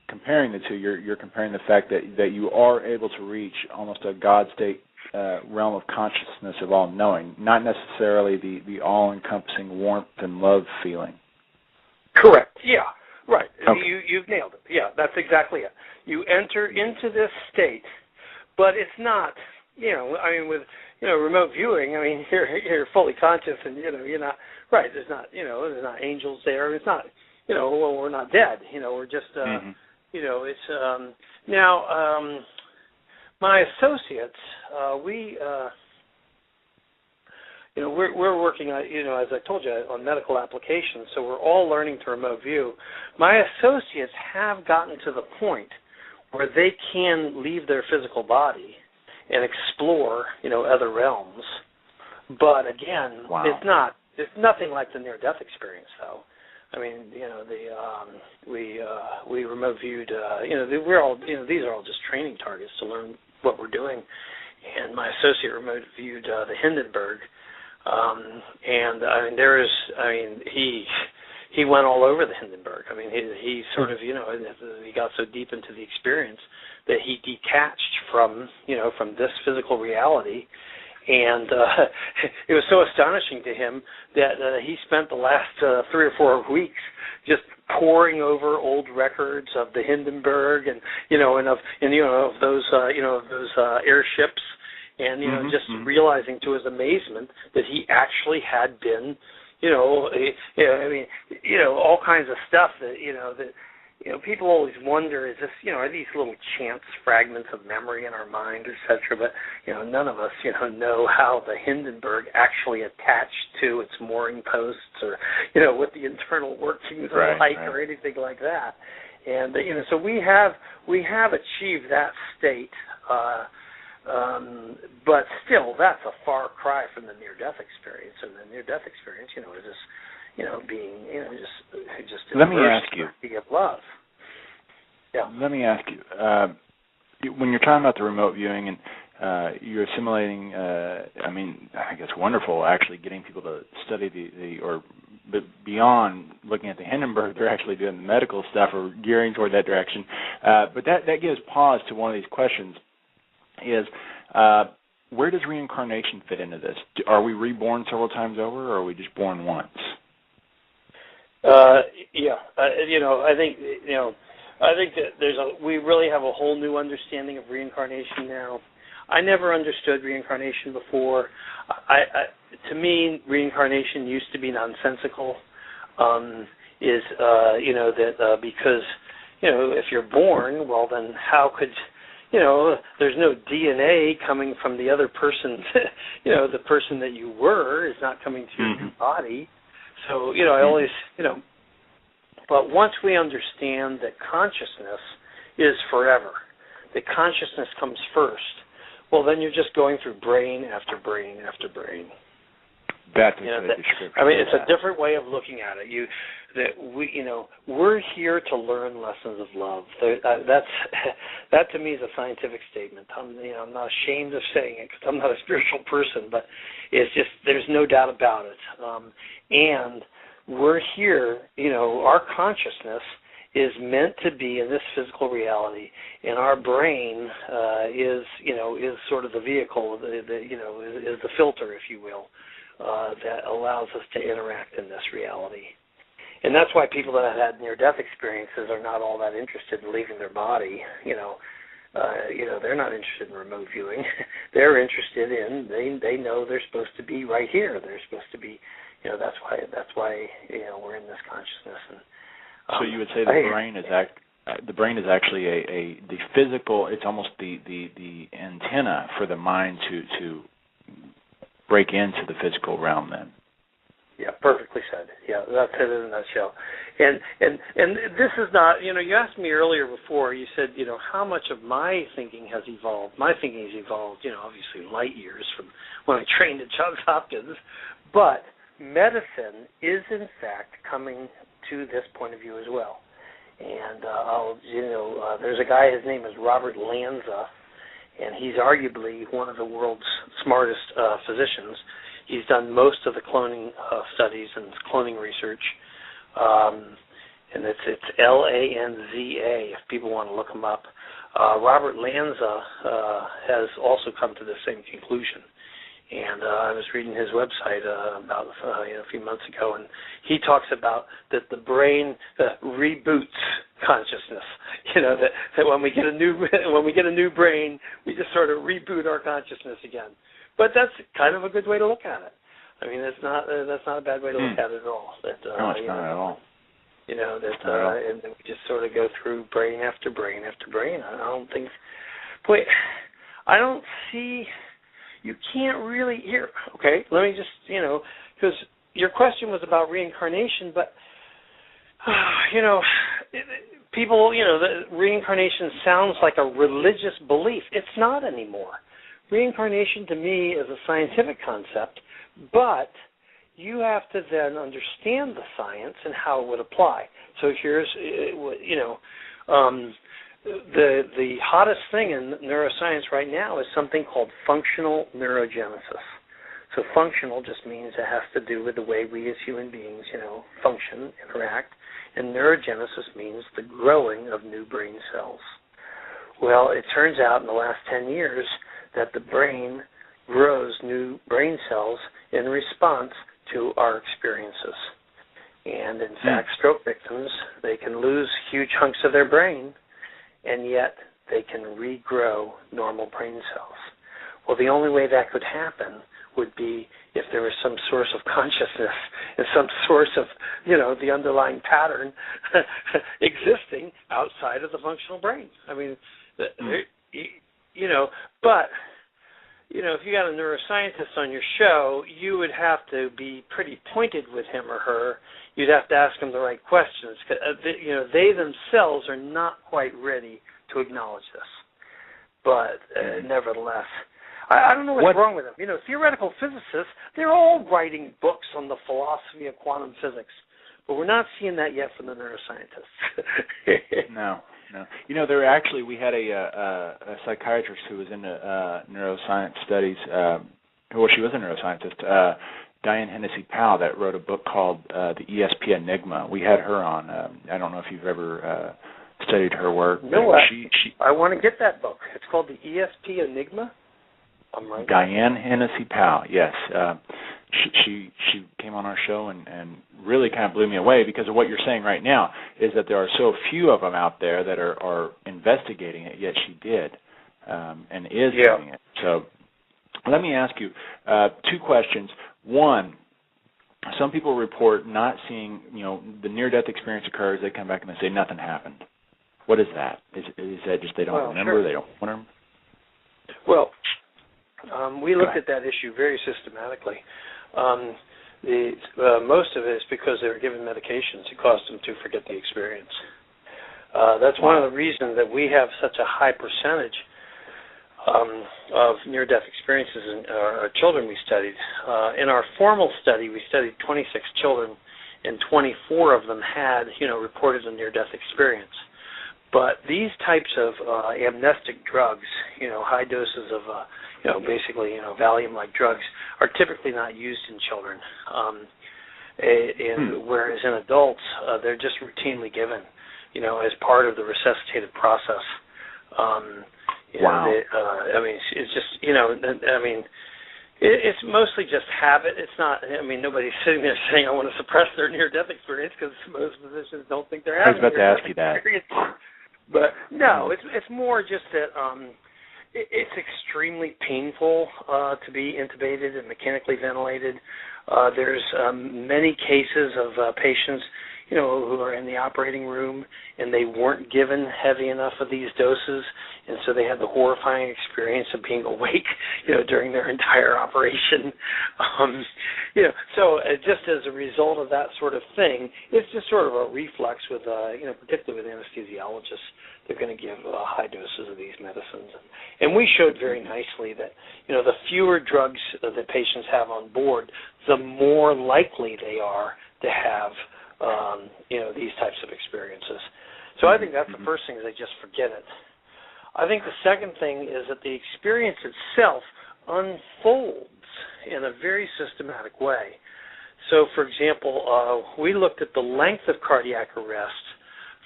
comparing the two, you're comparing the fact that you are able to reach almost a God state realm of consciousness of all knowing, not necessarily the all-encompassing warmth and love feeling. Correct. Yeah. Right. Okay. You've nailed it. Yeah, that's exactly it. You enter into this state, but it's not. With remote viewing, you're fully conscious, and you're not right. There's not angels there. It's not. We're not dead. We're just. It's now. My associates, we're working on, as I told you, on medical applications, so we're all learning to remote view. My associates have gotten to the point where they can leave their physical body and explore, other realms. But again, wow. It's nothing like the near-death experience, though. We remote viewed. We're all. These are all just training targets to learn what we're doing. And my associate remote viewed the Hindenburg, he went all over the Hindenburg. He sort of he got so deep into the experience that he detached from this physical reality. And it was so astonishing to him that he spent the last 3 or 4 weeks just poring over old records of the Hindenburg and of those airships, and just realizing to his amazement that he actually had been all kinds of stuff that people always wonder, is this, are these little chance fragments of memory in our mind, etc. But, none of us, know how the Hindenburg actually attached to its mooring posts or, what the internal workings are like or anything like that. And, so we have achieved that state, but still, that's a far cry from the near-death experience. And the near-death experience, is this, being, just let me ask you of love. Yeah. Let me ask you, when you're talking about the remote viewing and you're assimilating, I guess wonderful actually getting people to study but beyond looking at the Hindenburg, they're actually doing the medical stuff or gearing toward that direction. But that gives pause to one of these questions is, where does reincarnation fit into this? Are we reborn several times over, or are we just born once? I think that we really have a whole new understanding of reincarnation now. I never understood reincarnation before. To me, reincarnation used to be nonsensical. Because if you're born, well, then how could there's no DNA coming from the other person. The person that you were is not coming to your new body. So I always But once we understand that consciousness is forever, that consciousness comes first, well, then you're just going through brain after brain after brain. That's a good description. It's a different way of looking at it. We're here to learn lessons of love. That to me is a scientific statement. I'm not ashamed of saying it because I'm not a spiritual person, but it's just there's no doubt about it. And we're here. Our consciousness is meant to be in this physical reality, and our brain is sort of the vehicle, is the filter, if you will. That allows us to interact in this reality. And that's why people that have had near-death experiences are not all that interested in leaving their body. They're not interested in remote viewing. They're interested in, they know they're supposed to be right here. They're supposed to be, that's why we're in this consciousness. And so you would say the brain is actually the physical. It's almost the antenna for the mind to break into the physical realm. Then. Yeah, perfectly said. Yeah, that's it in a nutshell. And this is not, you asked me earlier before, you said, how much of my thinking has evolved. My thinking has evolved, obviously light years from when I trained at Johns Hopkins. But medicine is, in fact, coming to this point of view as well. And there's a guy, his name is Robert Lanza, and he's arguably one of the world's smartest physicians. He's done most of the cloning studies and cloning research, and it's Lanza if people want to look him up. Robert Lanza has also come to the same conclusion, and I was reading his website about a few months ago, and he talks about that the brain reboots consciousness. That when we get a new brain, we just sort of reboot our consciousness again. But that's kind of a good way to look at it. I mean, that's not a bad way to look at it at all. No, it's not at all. And we just sort of go through brain after brain after brain. I don't see. You can't really hear. Okay, let me just because your question was about reincarnation, but people, the reincarnation sounds like a religious belief. It's not anymore. Reincarnation to me is a scientific concept, but you have to then understand the science and how it would apply. So here's, the hottest thing in neuroscience right now is something called functional neurogenesis. So functional just means it has to do with the way we as human beings, function, interact, and neurogenesis means the growing of new brain cells. Well, it turns out in the last 10 years that the brain grows new brain cells in response to our experiences. And in fact, stroke victims, they can lose huge hunks of their brain, and yet they can regrow normal brain cells. Well, the only way that could happen would be if there was some source of consciousness and some source of, the underlying pattern existing outside of the functional brain. I mean, but, if you got a neuroscientist on your show, you would have to be pretty pointed with him or her. You'd have to ask them the right questions. They themselves are not quite ready to acknowledge this. But nevertheless, I don't know what's wrong with them. Theoretical physicists, they're all writing books on the philosophy of quantum physics. But we're not seeing that yet from the neuroscientists. No. We had a psychiatrist who was into neuroscience studies. She was a neuroscientist, Diane Hennessy Powell, that wrote a book called The ESP Enigma. We had her on. I don't know if you've ever studied her work. No, I want to get that book. It's called The ESP Enigma? Diane Hennessy Powell, yes. She came on our show and really kind of blew me away because of what you're saying right now is that there are so few of them out there that are investigating it, yet she did and is doing it. So let me ask you two questions. One, some people report not seeing, the near-death experience occurs, they come back and they say nothing happened. What is that? Is that just they don't remember, they don't want to? Well, we looked at that issue very systematically. Most of it is because they were given medications. It caused them to forget the experience. That's one of the reasons that we have such a high percentage of near-death experiences in our children we studied. In our formal study, we studied 26 children, and 24 of them had, reported a near-death experience. But these types of amnestic drugs, high doses of, basically, Valium-like drugs, are typically not used in children. Whereas in adults, they're just routinely given, as part of the resuscitative process. It's just, it's mostly just habit. It's not, nobody's sitting there saying, I want to suppress their near-death experience because most physicians don't think they're having I was about to ask you that. But no, it's more just that, It's extremely painful to be intubated and mechanically ventilated. There's many cases of patients, who are in the operating room and they weren't given heavy enough of these doses, and so they had the horrifying experience of being awake, during their entire operation. So just as a result of that sort of thing, it's just sort of a reflex with, particularly with anesthesiologists. They're going to give high doses of these medicines. And we showed very nicely that, the fewer drugs that patients have on board, the more likely they are to have, these types of experiences. So I think that's the first thing, is they just forget it. I think the second thing is that the experience itself unfolds in a very systematic way. So, for example, we looked at the length of cardiac arrest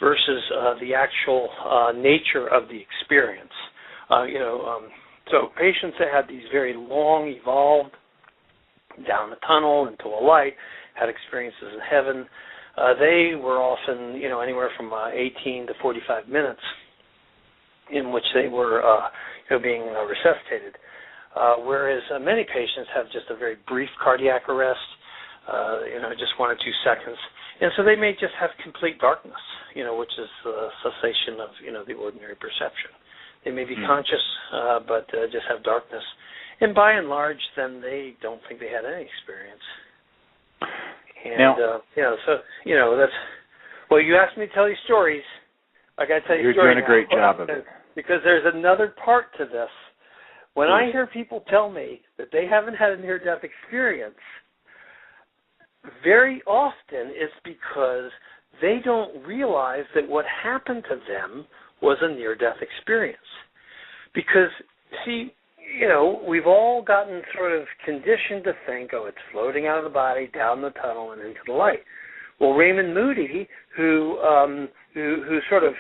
versus the actual nature of the experience. So patients that had these very long, evolved, down the tunnel into a light, had experiences in heaven, they were often, anywhere from 18 to 45 minutes in which they were, being resuscitated. Whereas many patients have just a very brief cardiac arrest, just 1 or 2 seconds. And so they may just have complete darkness, which is the cessation of, the ordinary perception. They may be conscious, but just have darkness. And by and large, then they don't think they had any experience. And, now, that's, well, you asked me to tell you stories. I got to tell you you're stories. You're doing a great job of it. Because there's another part to this. When I hear people tell me that they haven't had a near-death experience, very often it's because they don't realize that what happened to them was a near-death experience. Because, see, we've all gotten sort of conditioned to think, it's floating out of the body, down the tunnel, and into the light. Well, Raymond Moody, who sort of,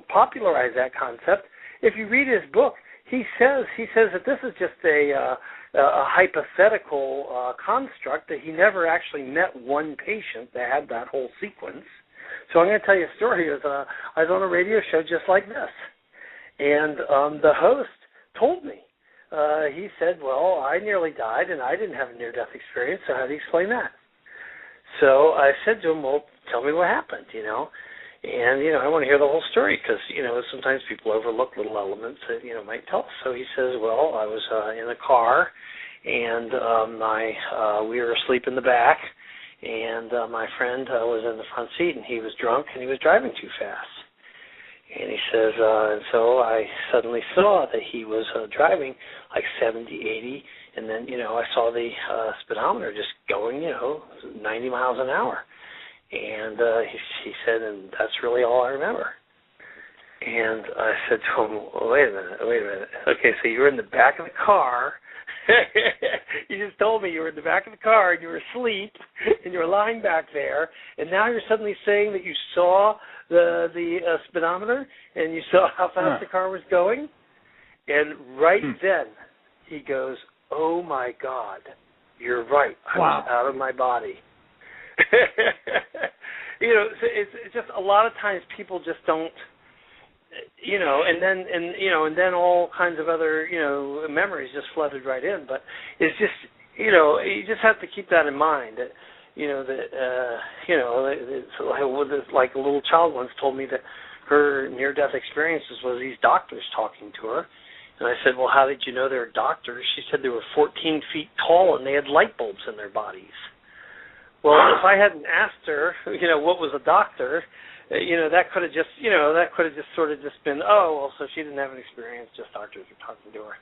popularized that concept, if you read his book, he says that this is just a hypothetical construct, that he never actually met one patient that had that whole sequence. So I'm going to tell you a story. I was on a radio show just like this, and the host told me, he said, well, I nearly died, and I didn't have a near-death experience, so how do you explain that? So I said to him, well, tell me what happened, And, I want to hear the whole story because, sometimes people overlook little elements that, might tell us. So he says, well, I was in a car, and we were asleep in the back, and my friend was in the front seat, and he was drunk, and he was driving too fast. And he says, and so I suddenly saw that he was driving like 70, 80, and then, I saw the speedometer just going, 90 miles an hour. And he said, and that's really all I remember. And I said to him, well, wait a minute. Okay, so you were in the back of the car. You just told me you were in the back of the car and you were asleep and you were lying back there, and now you're suddenly saying that you saw the speedometer and you saw how fast the car was going? And right then he goes, oh, my God, you're right. I was out of my body. It's just a lot of times people just don't, and then all kinds of other, memories just flooded right in. But it's just, you just have to keep that in mind. That, it's like a little child once told me that her near-death experiences was these doctors talking to her. And I said, well, how did you know they were doctors? She said they were 14 feet tall and they had light bulbs in their bodies. Well, if I hadn't asked her, what was a doctor, that could have just, sort of just been, oh, well, so she didn't have an experience, just doctors were talking to her.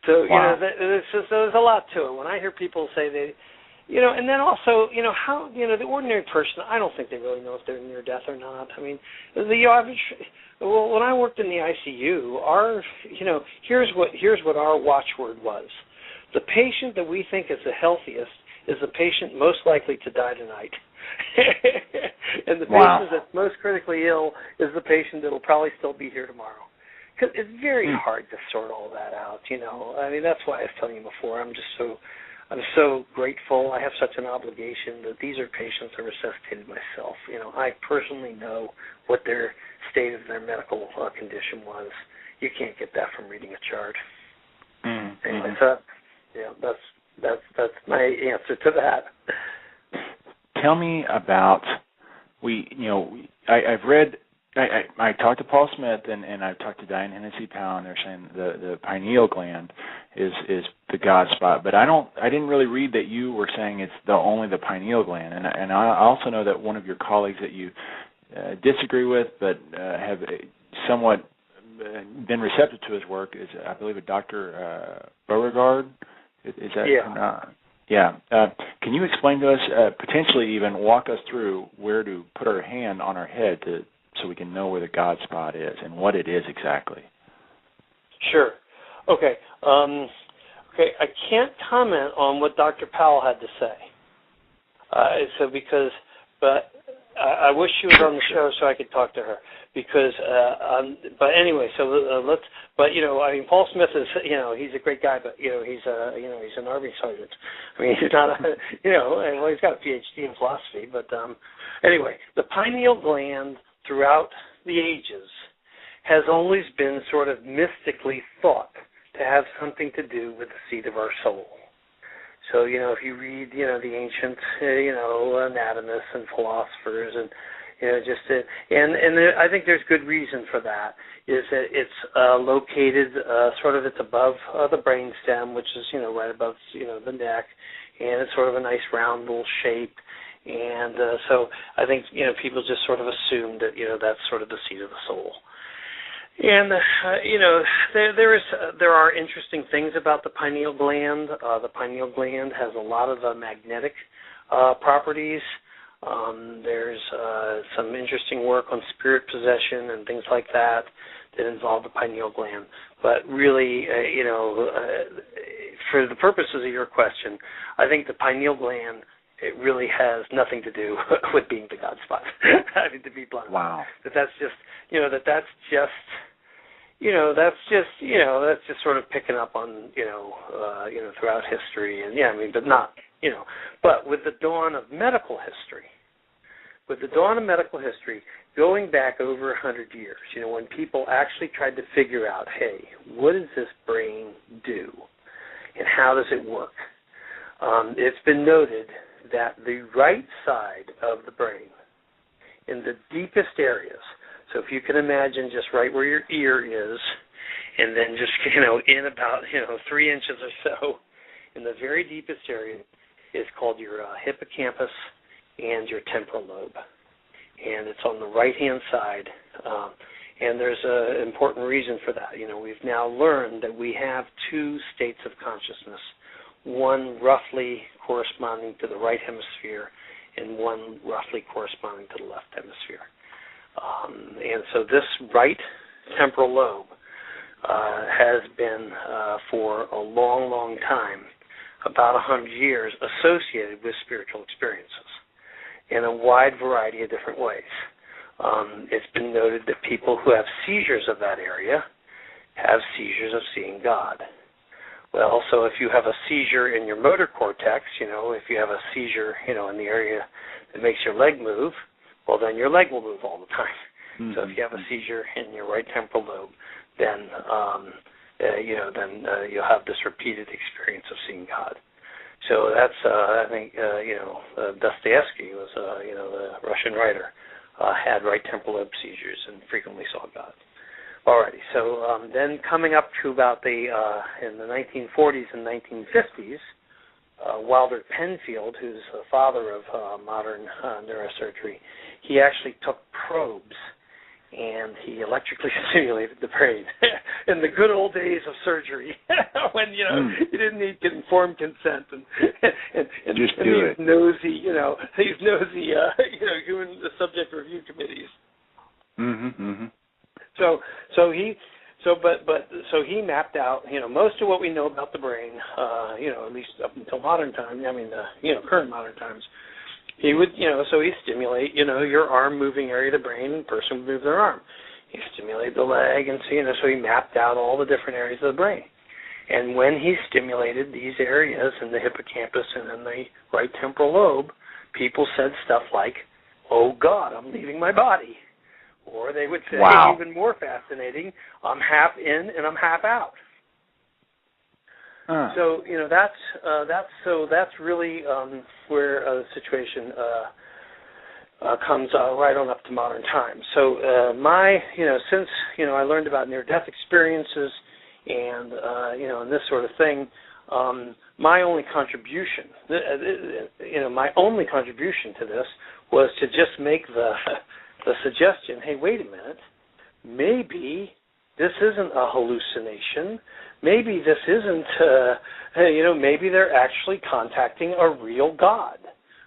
So, there's a lot to it. When I hear people say they, and then also, how, the ordinary person, I don't think they really know if they're near death or not. I mean, the average, well, when I worked in the ICU, here's what our watchword was. The patient that we think is the healthiest is the patient most likely to die tonight. And the patient that's most critically ill is the patient that will probably still be here tomorrow. Because it's very hard to sort all that out, I mean, that's why I was telling you before, I'm so grateful. I have such an obligation that these are patients that resuscitated myself. I personally know what their state of their medical condition was. you can't get that from reading a chart. Mm-hmm. Anyway, so that's my answer to that. Tell me about I've read. I talked to Paul Smith and I've talked to Diane Hennessy Powell, and they're saying the pineal gland is the God spot, but I didn't really read that you were saying it's only the pineal gland, and I also know that one of your colleagues that you disagree with but have somewhat been receptive to his work is, I believe, a Dr. Beauregard. Is that? Yeah. Yeah. Can you explain to us, potentially even walk us through where to put our hand on our head so we can know where the God spot is and what it is exactly? Sure. Okay. I can't comment on what Dr. Powell had to say. But I wish she was on the show so I could talk to her. Because, but anyway, let's. But Paul Smith is, he's a great guy, but he's an Army sergeant. I mean, he's not he's got a PhD in philosophy, but anyway, the pineal gland throughout the ages has always been sort of mystically thought to have something to do with the seat of our soul. So, if you read, the ancient, anatomists and philosophers and, I think there's good reason for that, is that it's located it's above the brainstem, which is, right above, the neck, and it's sort of a nice round little shape. And so I think, people just sort of assume that, that's sort of the seat of the soul. And, there are interesting things about the pineal gland. The pineal gland has a lot of magnetic properties. There's some interesting work on spirit possession and things like that involve the pineal gland. But really, for the purposes of your question, I think the pineal gland, it really has nothing to do with being the God spot. I mean, to be blunt. Wow. That's just sort of picking up on, throughout history, and but not, but with the dawn of medical history, going back over 100 years, when people actually tried to figure out, hey, what does this brain do, and how does it work? It's been noted that the right side of the brain, in the deepest areas, so if you can imagine just right where your ear is, and then just, in about, 3 inches or so, in the very deepest area, is called your hippocampus and your temporal lobe. And it's on the right-hand side. And there's an important reason for that. We've now learned that we have 2 states of consciousness, one roughly corresponding to the right hemisphere and one roughly corresponding to the left hemisphere. And so this right temporal lobe has been, for a long, long time, about 100 years, associated with spiritual experiences in a wide variety of different ways. It's been noted that people who have seizures of that area have seizures of seeing God. Well, so if you have a seizure in your motor cortex, if you have a seizure, in the area that makes your leg move, well, then your leg will move all the time. Mm-hmm. So if you have a seizure in your right temporal lobe, then you'll have this repeated experience of seeing God. So that's, I think, Dostoevsky was, the Russian writer, had right temporal lobe seizures and frequently saw God. Alrighty, so then coming up to about in the 1940s and 1950s, Wilder Penfield, who's the father of modern neurosurgery, he actually took probes and he electrically stimulated the brain in the good old days of surgery when you didn't need informed consent and just do these nosy human subject review committees. So he mapped out most of what we know about the brain, at least up until modern times. I mean, current modern times. He would, so he stimulate, your arm moving area of the brain, and the person would move their arm. He stimulated the leg, and so he mapped out all the different areas of the brain. And when he stimulated these areas in the hippocampus and in the right temporal lobe, people said stuff like, "Oh God, I'm leaving my body." Or they would say, wow. even more fascinating, I'm half in and I'm half out. So that's really where the situation comes right on up to modern times. So since I learned about near-death experiences and and this sort of thing, my only contribution to this was to just make the suggestion, hey, wait a minute, maybe this isn't a hallucination. Maybe this isn't, maybe they're actually contacting a real God.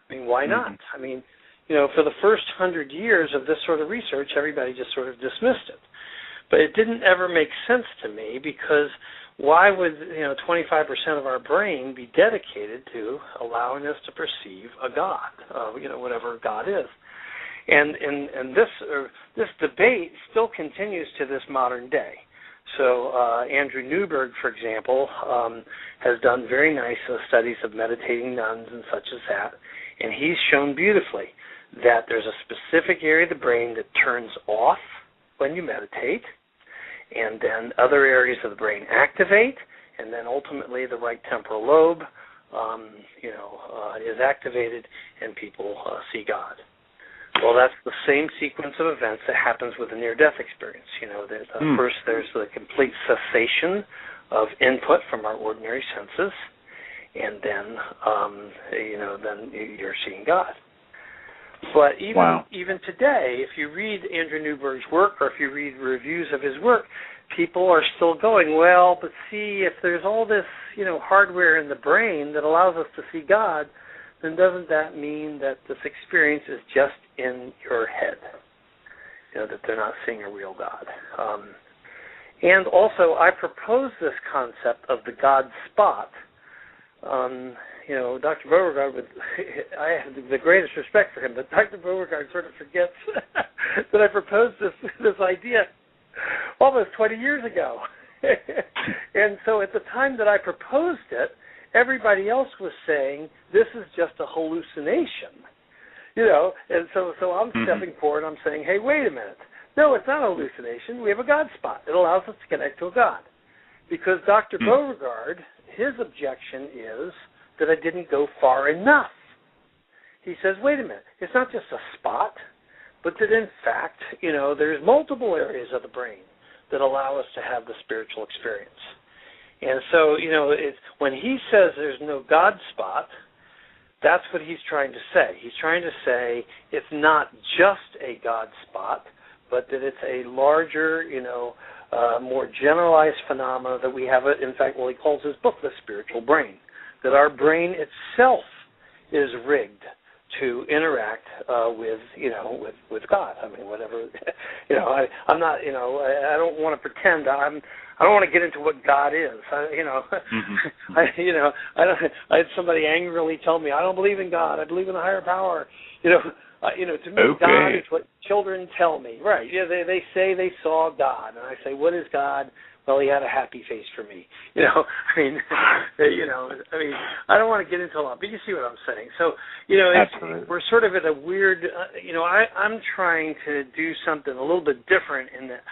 I mean, why not? I mean, for the first 100 years of this sort of research, everybody just sort of dismissed it. But it didn't ever make sense to me because why would, 25% of our brain be dedicated to allowing us to perceive a God, whatever God is? And this debate still continues to this modern day. So Andrew Newberg, for example, has done very nice studies of meditating nuns and such as that, and he's shown beautifully that there's a specific area of the brain that turns off when you meditate, and then other areas of the brain activate, and then ultimately the right temporal lobe, is activated, and people see God. Well, that's the same sequence of events that happens with a near-death experience. First there's the complete cessation of input from our ordinary senses, and then, then you're seeing God. But even today, if you read Andrew Newberg's work or if you read reviews of his work, people are still going, well, but see, if there's all this, hardware in the brain that allows us to see God, then doesn't that mean that this experience is just in your head? That they're not seeing a real God. And also, I propose this concept of the God spot. Dr. Beauregard, I have the greatest respect for him, but Dr. Beauregard sort of forgets that I proposed this idea almost 20 years ago. And so at the time that I proposed it, everybody else was saying, this is just a hallucination. And so I'm stepping forward, I'm saying, hey, wait a minute. No, it's not a hallucination. We have a God spot. It allows us to connect to a God. Because Dr. Beauregard, his objection is that I didn't go far enough. He says, wait a minute, it's not just a spot, but that in fact, there's multiple areas of the brain that allow us to have the spiritual experience. And so, when he says there's no God spot, that's what he's trying to say. He's trying to say it's not just a God spot, but that it's a larger, more generalized phenomena that we have, in fact, he calls his book the spiritual brain, that our brain itself is rigged to interact with God. I mean, whatever, I'm not, I don't want to pretend I don't want to get into what God is. I had somebody angrily tell me, I don't believe in God. I believe in a higher power. To me, God is what children tell me. Right? Yeah, they say they saw God, and I say, what is God? Well, he had a happy face for me. I don't want to get into a lot, but you see what I'm saying. So, we're sort of at a weird, I'm trying to do something a little bit different in that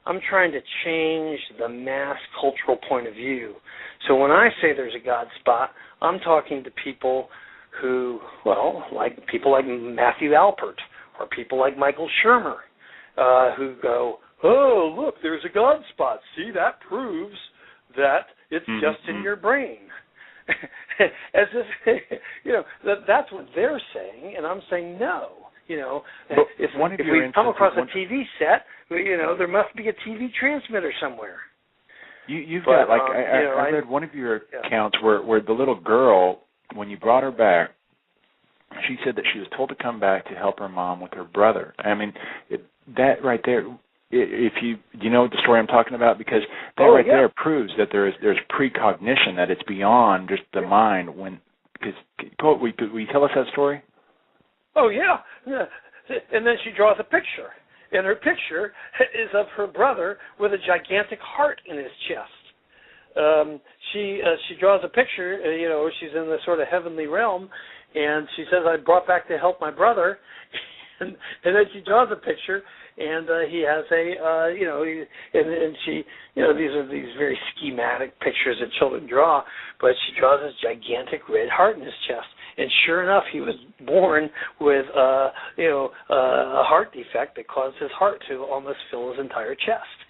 I'm trying to change the mass cultural point of view. So when I say there's a God spot, I'm talking to people who, like people like Matthew Alpert or people like Michael Shermer, who go, oh, look, there's a God spot. See, that proves that it's just in your brain. As if, that's what they're saying, and I'm saying no. If we come across a TV set, there must be a TV transmitter somewhere. You've got, I read one of your accounts where the little girl, when you brought her back, she said that she was told to come back to help her mom with her brother. I mean, that right there, if you know the story I'm talking about, because that there proves that there's precognition, that it's beyond just the mind. Will you tell us that story? Oh, yeah. And then she draws a picture, and her picture is of her brother with a gigantic heart in his chest. She draws a picture, she's in the sort of heavenly realm, and she says, I brought back to help my brother, and then she draws a picture, and he has a, and she, these are these very schematic pictures that children draw, but she draws this gigantic red heart in his chest. And sure enough, he was born with, a heart defect that caused his heart to almost fill his entire chest.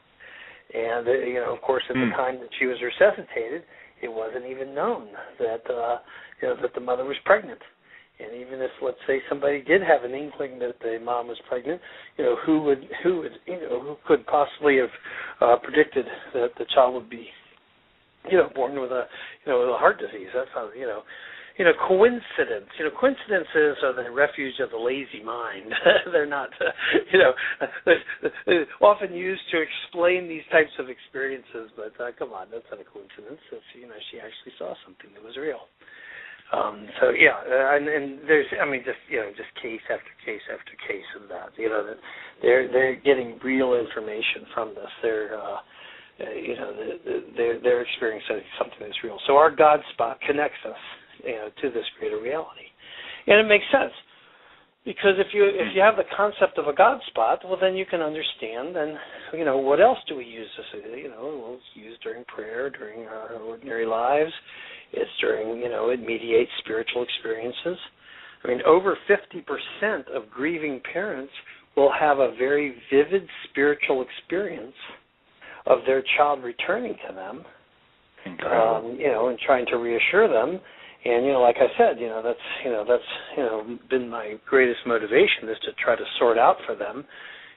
And, of course, at the time that she was resuscitated, it wasn't even known that, that the mother was pregnant. And even if, let's say, somebody did have an inkling that the mom was pregnant, who could possibly have predicted that the child would be, born with a heart disease? That's how, coincidence. Coincidences are the refuge of the lazy mind. They're not, they're often used to explain these types of experiences. But come on, that's not a coincidence. It's, she actually saw something that was real. And there's, just case after case after case of that. That they're getting real information from this. They're experiencing something that's real. So our God spot connects us, to this greater reality, and it makes sense because if you have the concept of a God spot, well, then you can understand. And what else do we use this? Well, it's used during prayer, during our ordinary lives. It's during it mediates spiritual experiences. I mean, over 50% of grieving parents will have a very vivid spiritual experience of their child returning to them, and trying to reassure them. And like I said, that's been my greatest motivation, is to try to sort out for them,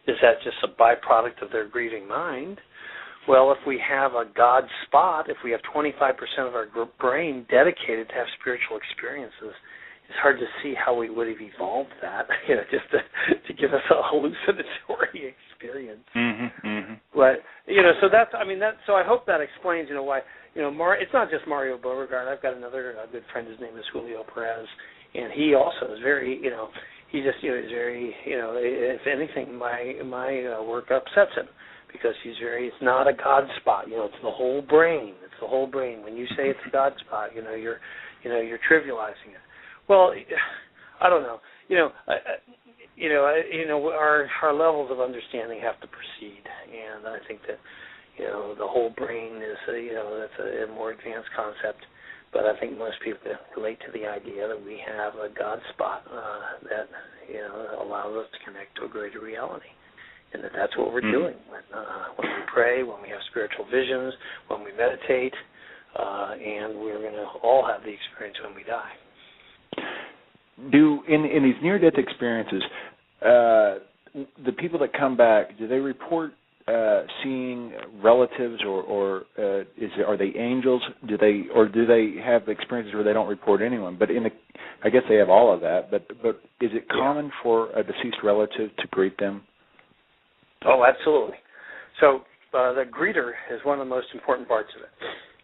is that just a byproduct of their grieving mind? Well, if we have a God spot, if we have 25% of our brain dedicated to have spiritual experiences, it's hard to see how we would have evolved that, just to give us a hallucinatory experience. But so that's, so I hope that explains, why. It's not just Mario Beauregard. I've got another good friend. His name is Julio Perez, and he also is very, he just, is very, if anything, my work upsets him, because it's not a God spot. It's the whole brain. It's the whole brain. When you say it's a God spot, you're trivializing it. Well, I don't know. Our levels of understanding have to proceed, and I think that. The whole brain is, that's a more advanced concept. But I think most people relate to the idea that we have a God spot that, allows us to connect to a greater reality. And that's what we're doing when we pray, when we have spiritual visions, when we meditate, and we're going to all have the experience when we die. In these near-death experiences, the people that come back, do they report seeing relatives, or are they angels? Do they have experiences where they don't report anyone? But I guess they have all of that. But is it common for a deceased relative to greet them? Oh, absolutely. So the greeter is one of the most important parts of it,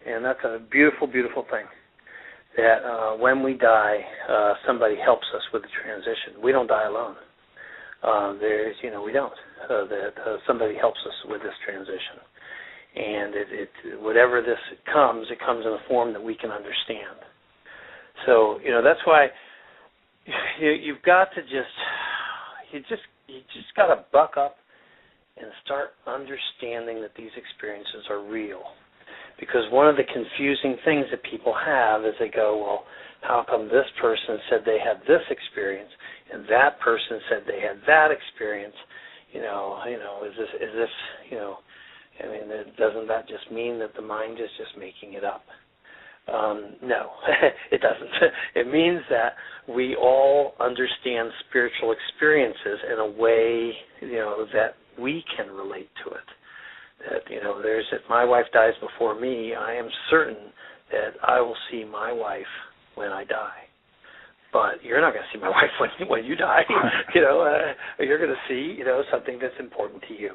and that's a beautiful, beautiful thing. That when we die, somebody helps us with the transition. We don't die alone. We don't. Somebody helps us with this transition, and whatever this comes, it comes in a form that we can understand. So that's why you've got to you just got to buck up and start understanding that these experiences are real. Because one of the confusing things that people have is they go, well, how come this person said they had this experience and that person said they had that experience? Is this doesn't that just mean that the mind is just making it up? No, it doesn't. It means that we all understand spiritual experiences in a way, that we can relate to it. That, if my wife dies before me, I am certain that I will see my wife when I die. But you're not going to see my wife when you die. You're going to see, something that's important to you.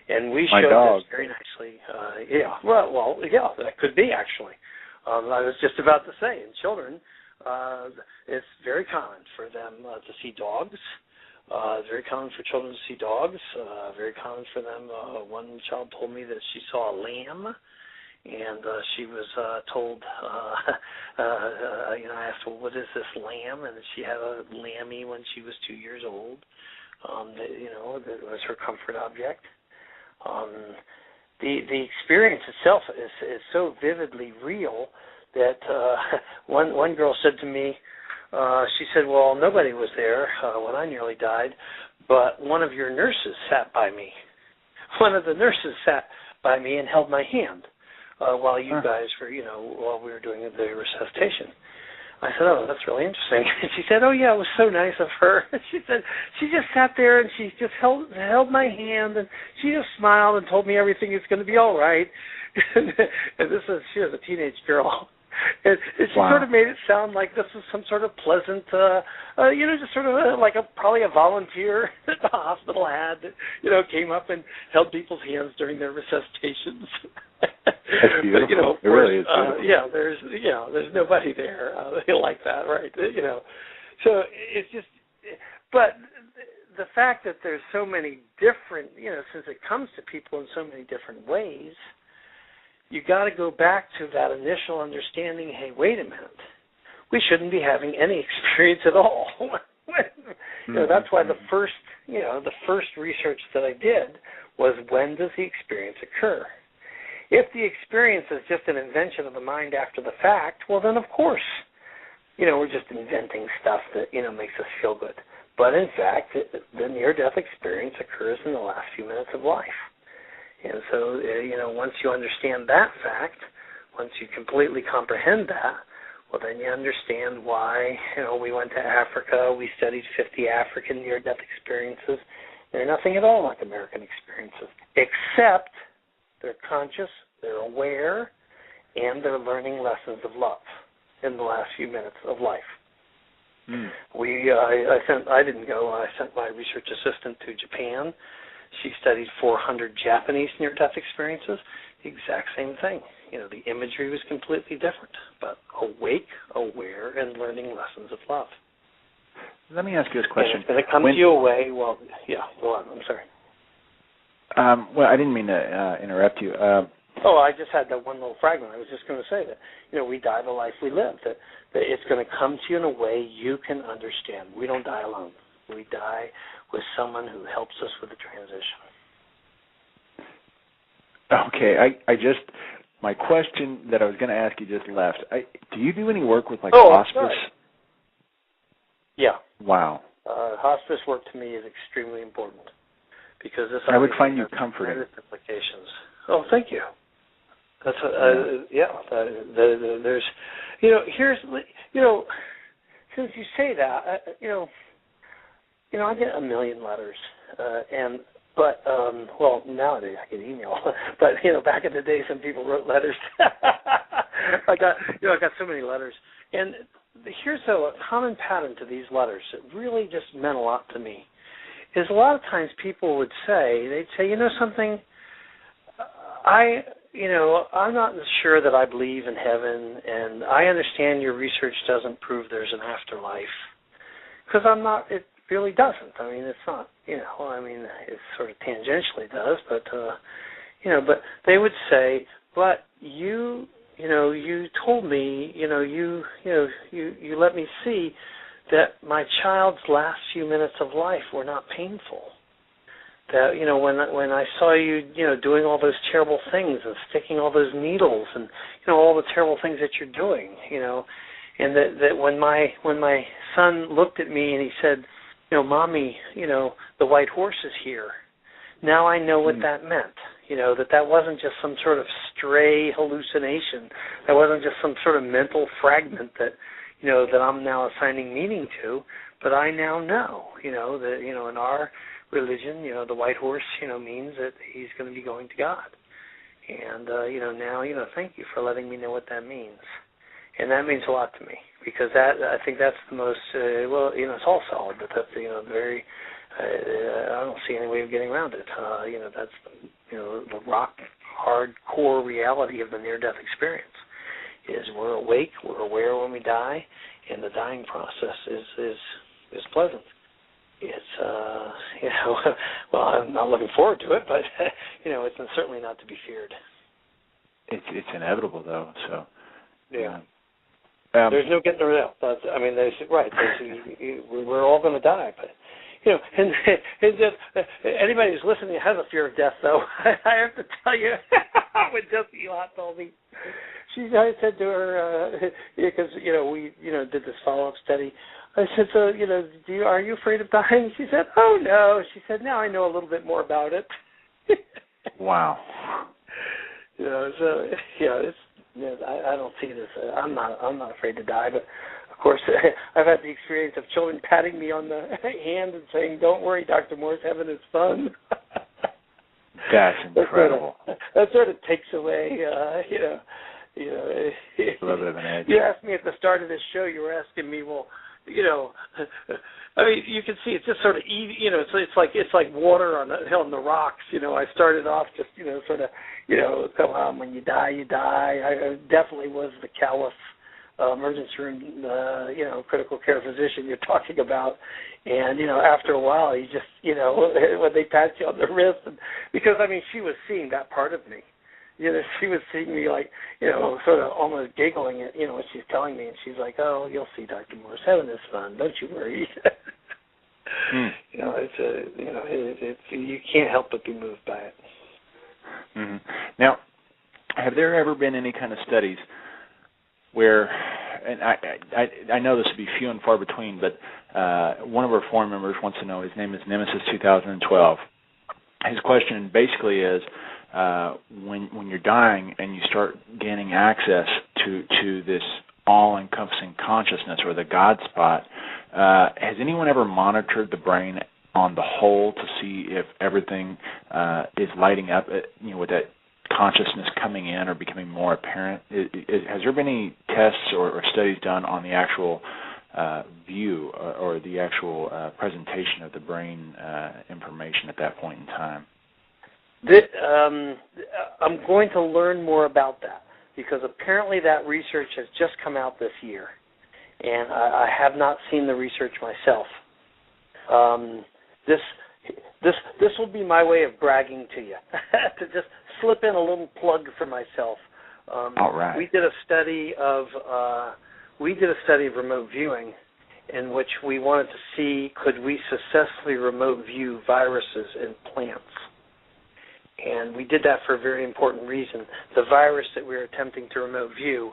And we show this very nicely. That could be, actually. I was just about to say, in children, it's very common for them to see dogs. It's very common for children to see dogs. Very common for them. One child told me that she saw a lamb, and she was told, I asked, well, what is this lamb? And she had a lammy when she was 2 years old. That was her comfort object. The experience itself is so vividly real that one girl said to me, she said, well, nobody was there when I nearly died, but one of your nurses sat by me. One of the nurses sat by me and held my hand while you guys were, while we were doing the resuscitation. I said, oh, that's really interesting. And she said, oh, yeah, it was so nice of her. She said she just sat there and she just held my hand and she just smiled and told me everything is going to be all right. And she was a teenage girl. And she sort of made it sound like this was some sort of pleasant, just sort of like probably a volunteer that the hospital had that, came up and held people's hands during their resuscitations. That's beautiful. But, it really is beautiful. There's nobody there like that, right? So it's just, but the fact that there's so many different, since it comes to people in so many different ways, you got to go back to that initial understanding, hey, wait a minute, we shouldn't be having any experience at all. That's why the first research that I did was, when does the experience occur? If the experience is just an invention of the mind after the fact, well, then of course, we're just inventing stuff that, makes us feel good. But in fact, the near-death experience occurs in the last few minutes of life. And so, once you understand that fact, once you completely comprehend that, well, then you understand why, we went to Africa, we studied 50 African near-death experiences. They're nothing at all like American experiences, except they're conscious, they're aware, and they're learning lessons of love in the last few minutes of life. I didn't go. I sent my research assistant to Japan. She studied 400 Japanese near-death experiences. The exact same thing. The imagery was completely different, but awake, aware, and learning lessons of love. Let me ask you this question. And it comes your way. Well, yeah, go on. I'm sorry. Well, I didn't mean to interrupt you. I just had that one little fragment. I was just going to say that, we die the life we live, that it's going to come to you in a way you can understand. We don't die alone. We die with someone who helps us with the transition. Okay, my question that I was going to ask you just left. Do you do any work with hospice? Sorry. Yeah. Wow. Hospice work to me is extremely important because this. I would find you comforting. Implications. Oh, thank you. That's there's, here's, since you say that, I get a million letters, but nowadays I get email, but back in the day some people wrote letters. I got so many letters, and here's a common pattern to these letters that really just meant a lot to me. Is a lot of times people would say, they'd say, something, I'm not sure that I believe in heaven, and I understand your research doesn't prove there's an afterlife, because it really doesn't. I mean, it's not, it sort of tangentially does, but, but they would say, but you told me, you let me see that my child's last few minutes of life were not painful. That, when I saw you, doing all those terrible things and sticking all those needles and, all the terrible things that you're doing, and that when my son looked at me and he said, Mommy, the white horse is here. Now I know what that meant, that wasn't just some sort of stray hallucination. That wasn't just some sort of mental fragment that, that I'm now assigning meaning to, but I now know, that, in our religion, the white horse, means that he's going to be going to God. And, now, thank you for letting me know what that means. And that means a lot to me because I think that's the most, it's all solid, but that's, very, I don't see any way of getting around it. That's, the rock hard core reality of the near-death experience is we're awake, we're aware when we die, and the dying process is pleasant. It's, I'm not looking forward to it, but, it's certainly not to be feared. It's inevitable, though, so. Yeah. There's no getting around it. We're all going to die, but, and just anybody who's listening has a fear of death, though. I have to tell you, when Jessie Lott told me, I said to her, because we did this follow-up study. I said, so are you afraid of dying? She said, oh no. She said, now I know a little bit more about it. Wow. So it's I don't see this. I'm not afraid to die, but of course I've had the experience of children patting me on the hand and saying, "Don't worry, Dr. Morse, heaven is fun." That's incredible. That sort of takes away, a little bit of an edge. You asked me at the start of this show. You were asking me, well, I mean, you can see it's just sort of easy. It's like water on the rocks. I started off just sort of come on, when you die, you die. I definitely was the callous emergency room, critical care physician you're talking about. And, after a while, you just, when they pat you on the wrist, because, I mean, she was seeing that part of me. She was seeing me like, sort of almost giggling at, what she's telling me. And she's like, oh, you'll see, Dr. Morse, heaven is fun. Don't you worry. It's you can't help but be moved by it. Mm-hmm. Now, have there ever been any kind of studies where, and I know this would be few and far between, but one of our forum members wants to know, his name is Nemesis 2012. His question basically is, when you're dying and you start gaining access to this all-encompassing consciousness or the God spot, has anyone ever monitored the brain on the whole to see if everything is lighting up, with that consciousness coming in or becoming more apparent? Has there been any tests or studies done on the actual view or the actual presentation of the brain information at that point in time? I'm going to learn more about that, because apparently that research has just come out this year, and I have not seen the research myself. This will be my way of bragging to you, to just slip in a little plug for myself. All right. We did a study of remote viewing, in which we wanted to see, could we successfully remote view viruses in plants. And we did that for a very important reason. The virus that we were attempting to remote view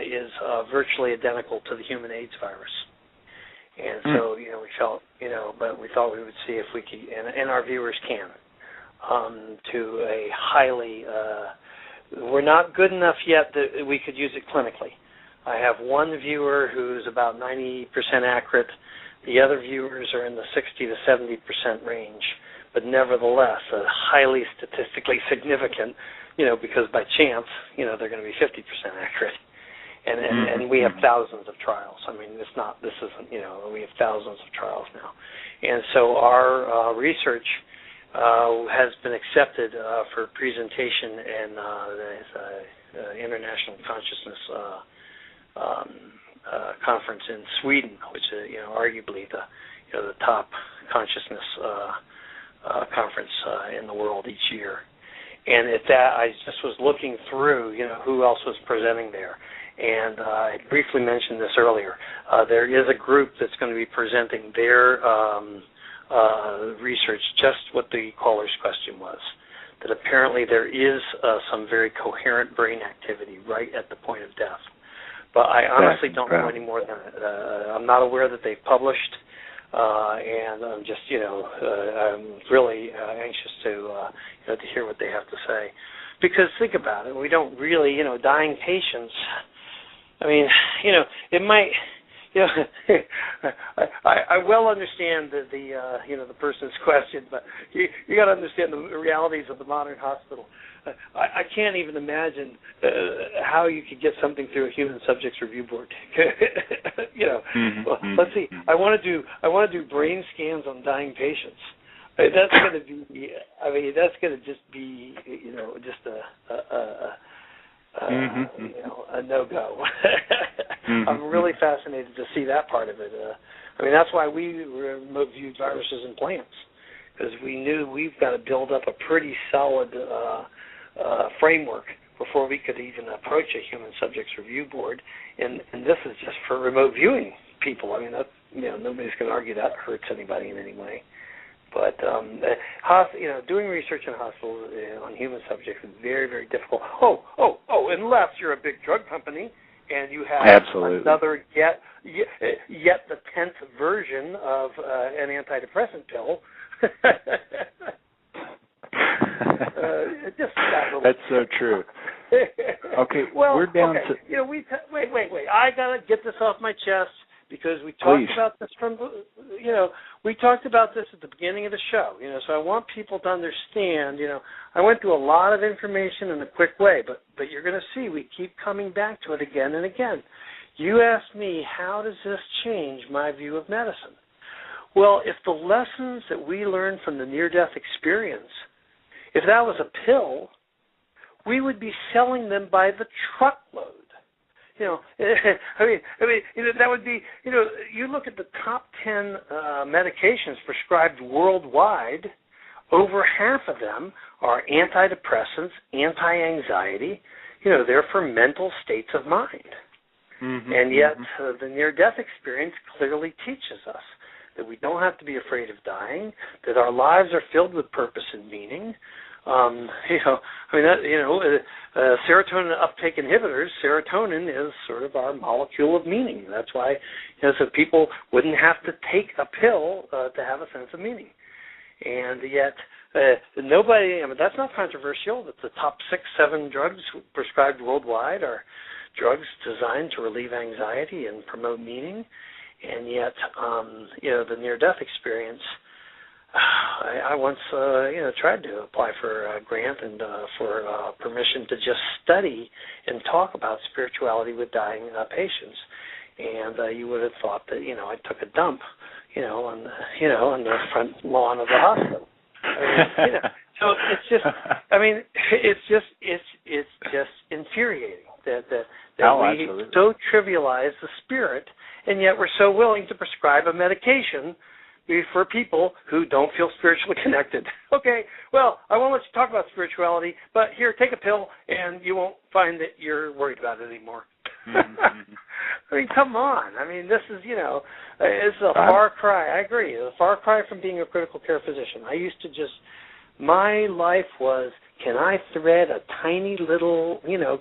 is virtually identical to the human AIDS virus. And so, we felt, but we thought we would see if we could, and our viewers can, to a highly, we're not good enough yet that we could use it clinically. I have one viewer who's about 90% accurate. The other viewers are in the 60 to 70% range. But nevertheless, highly statistically significant, because by chance, they're going to be 50% accurate. And we have thousands of trials. I mean, this isn't, we have thousands of trials now. And so our research has been accepted for presentation in the International Consciousness Conference in Sweden, which is, arguably the top consciousness conference in the world each year. And at that, I just was looking through, who else was presenting there. And I briefly mentioned this earlier. There is a group that's going to be presenting their research, just what the caller's question was, that apparently there is some very coherent brain activity right at the point of death. But I honestly don't know any more than it. I'm not aware that they've published. And I'm just, I'm really anxious to hear what they have to say. Because think about it, we don't really, dying patients, I mean, it might, I well understand the person's question, but you got to understand the realities of the modern hospital. I can't even imagine how you could get something through a human subjects review board. Well, let's see. I want to do brain scans on dying patients. That's going to be. I mean, that's going to just be, just a no-go. I'm really fascinated to see that part of it. I mean, that's why we remote viewed viruses in plants, because we knew we've got to build up a pretty solid framework before we could even approach a human subjects review board, and this is just for remote viewing people. I mean, nobody's going to argue that hurts anybody in any way. But doing research in hospitals on human subjects is very, very difficult. Unless you're a big drug company and you have Absolutely. another yet the 10th version of an antidepressant pill. That's so true. Okay, well, we're down to. Wait. I gotta get this off my chest because we talked about this we talked about this at the beginning of the show. So I want people to understand. I went through a lot of information in a quick way, but you're going to see we keep coming back to it again and again. You asked me, how does this change my view of medicine? Well, if the lessons that we learned from the near-death experience, if that was a pill, we would be selling them by the truckload. That would be, you look at the top 10 medications prescribed worldwide, over half of them are antidepressants, anti-anxiety, they're for mental states of mind. Mm-hmm, and yet the near-death experience clearly teaches us that we don't have to be afraid of dying, that our lives are filled with purpose and meaning. Serotonin uptake inhibitors, serotonin is sort of our molecule of meaning. That's why, so people wouldn't have to take a pill to have a sense of meaning. And yet, nobody, that's not controversial, that the top 6, 7 drugs prescribed worldwide are drugs designed to relieve anxiety and promote meaning. And yet, the near-death experience, I once, tried to apply for a grant and for permission to just study and talk about spirituality with dying patients. And you would have thought that, I took a dump, on the front lawn of the hospital. So it's just infuriating that we so trivialize the spirit, and yet we're so willing to prescribe a medication for people who don't feel spiritually connected. Okay, well, I won't let you talk about spirituality, but here, take a pill, and you won't find that you're worried about it anymore. Mm-hmm. Come on. This is, it's a far cry. I agree. It's a far cry from being a critical care physician. I used to my life was, can I thread a tiny little,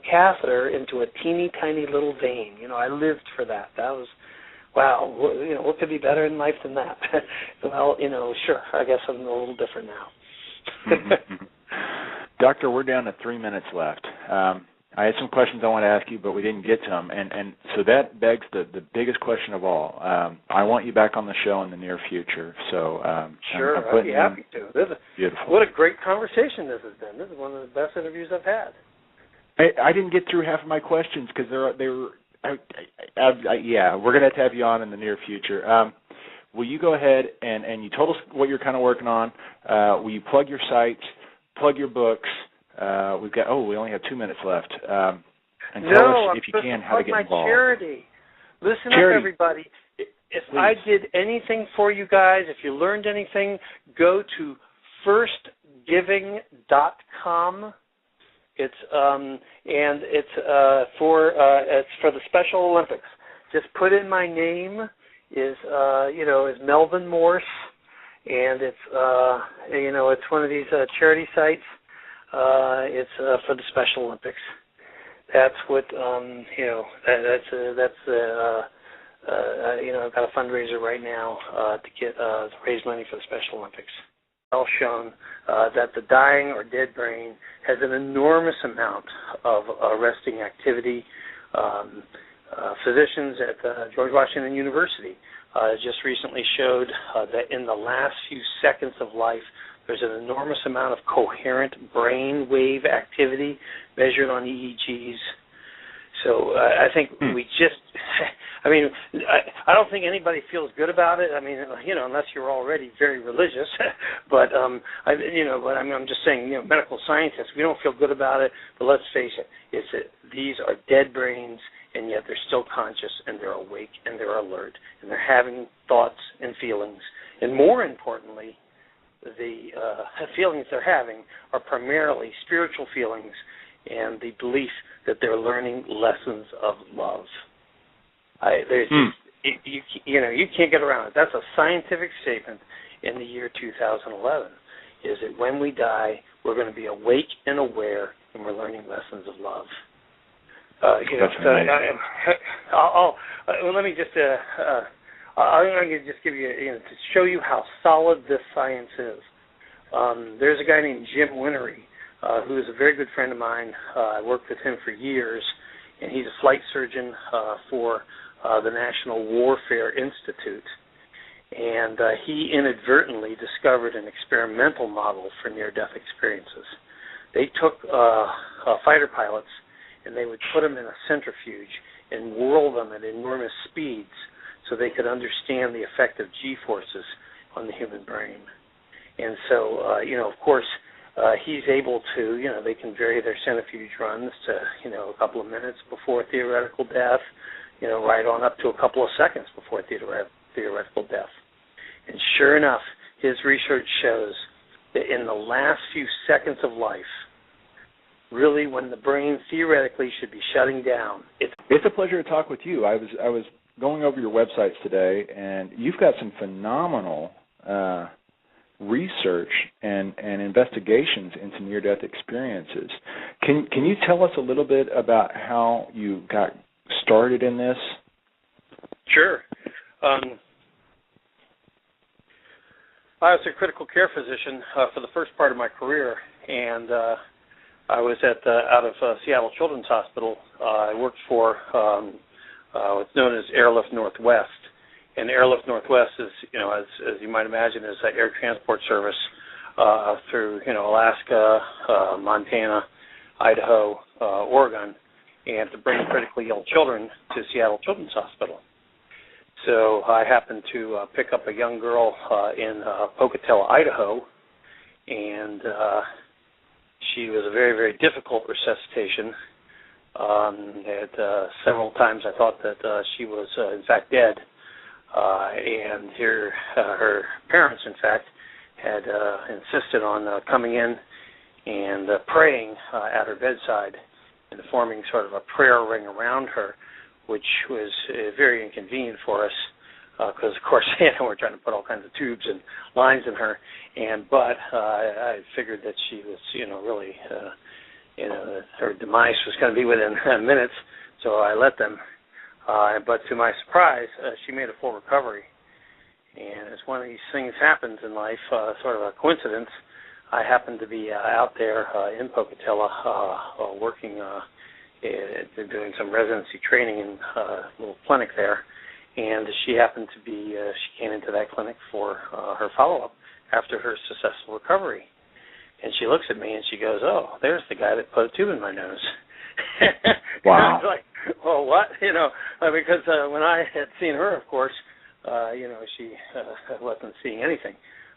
catheter into a teeny tiny little vein? I lived for that. That was, wow, what could be better in life than that? Well, sure, I guess I'm a little different now. Mm-hmm. Doctor, we're down to 3 minutes left. I had some questions I want to ask you, but we didn't get to them, and so that begs the biggest question of all. I want you back on the show in the near future. So sure, I'd be happy to. Beautiful. What a great conversation this has been. This is one of the best interviews I've had. I didn't get through half of my questions because they were. We're going to have you on in the near future. Will you go ahead and you told us what you're kind of working on. Will you plug your sites, plug your books? We only have 2 minutes left. And tell us, if you can, how to get involved. My charity. Listen up, everybody. If Please. I did anything for you guys, if you learned anything, go to firstgiving.com. It's for the Special Olympics. Just put in my name is Melvin Morse, and it's it's one of these charity sites. It's for the Special Olympics. That's what I've got a fundraiser right now to raise money for the Special Olympics. Well shown that the dying or dead brain has an enormous amount of resting activity. Physicians at George Washington University just recently showed that in the last few seconds of life, there's an enormous amount of coherent brain wave activity measured on EEGs. So I think we just, I don't think anybody feels good about it. Unless you're already very religious. But I'm just saying, medical scientists, we don't feel good about it. But let's face it, these are dead brains, and yet they're still conscious, and they're awake, and they're alert, and they're having thoughts and feelings. And more importantly, the feelings they're having are primarily spiritual feelings and the belief that they're learning lessons of love. you can't get around it. That's a scientific statement in the year 2011, is that when we die, we're going to be awake and aware, and we're learning lessons of love. That's amazing. Let me just, I'm going to just give you, to show you how solid this science is. There's a guy named Jim Winnery, who is a very good friend of mine. I worked with him for years, and he's a flight surgeon for the National Warfare Institute. And he inadvertently discovered an experimental model for near-death experiences. They took fighter pilots, and they would put them in a centrifuge and whirl them at enormous speeds so they could understand the effect of G-forces on the human brain. And so, of course, he's able to, they can vary their centrifuge runs to, a couple of minutes before theoretical death, right on up to a couple of seconds before theoretical death. And sure enough, his research shows that in the last few seconds of life, really when the brain theoretically should be shutting down. It's a pleasure to talk with you. I was going over your websites today, and you've got some phenomenal research and investigations into near-death experiences. Can you tell us a little bit about how you got started in this? Sure. I was a critical care physician for the first part of my career, and I was out of Seattle Children's Hospital. I worked for what's known as Airlift Northwest, and Airlift Northwest is, as you might imagine, is an air transport service through Alaska, Montana, Idaho, Oregon, and to bring critically ill children to Seattle Children's Hospital. So I happened to pick up a young girl in Pocatello, Idaho, and she was a very, very difficult resuscitation. Several times I thought that she was, in fact, dead. And her parents, in fact, had insisted on coming in and praying at her bedside and forming sort of a prayer ring around her, which was very inconvenient for us because, of course, we're trying to put all kinds of tubes and lines in her. But I figured that she was, really, her demise was going to be within minutes, so I let them. But to my surprise, she made a full recovery. And as one of these things happens in life, sort of a coincidence, I happened to be out there in Pocatello working, doing some residency training in a little clinic there. And she happened to be, she came into that clinic for her follow-up after her successful recovery. And she looks at me and she goes, "Oh, there's the guy that put a tube in my nose." Wow. I was like, "Well, what?" Because when I had seen her, of course, she wasn't seeing anything.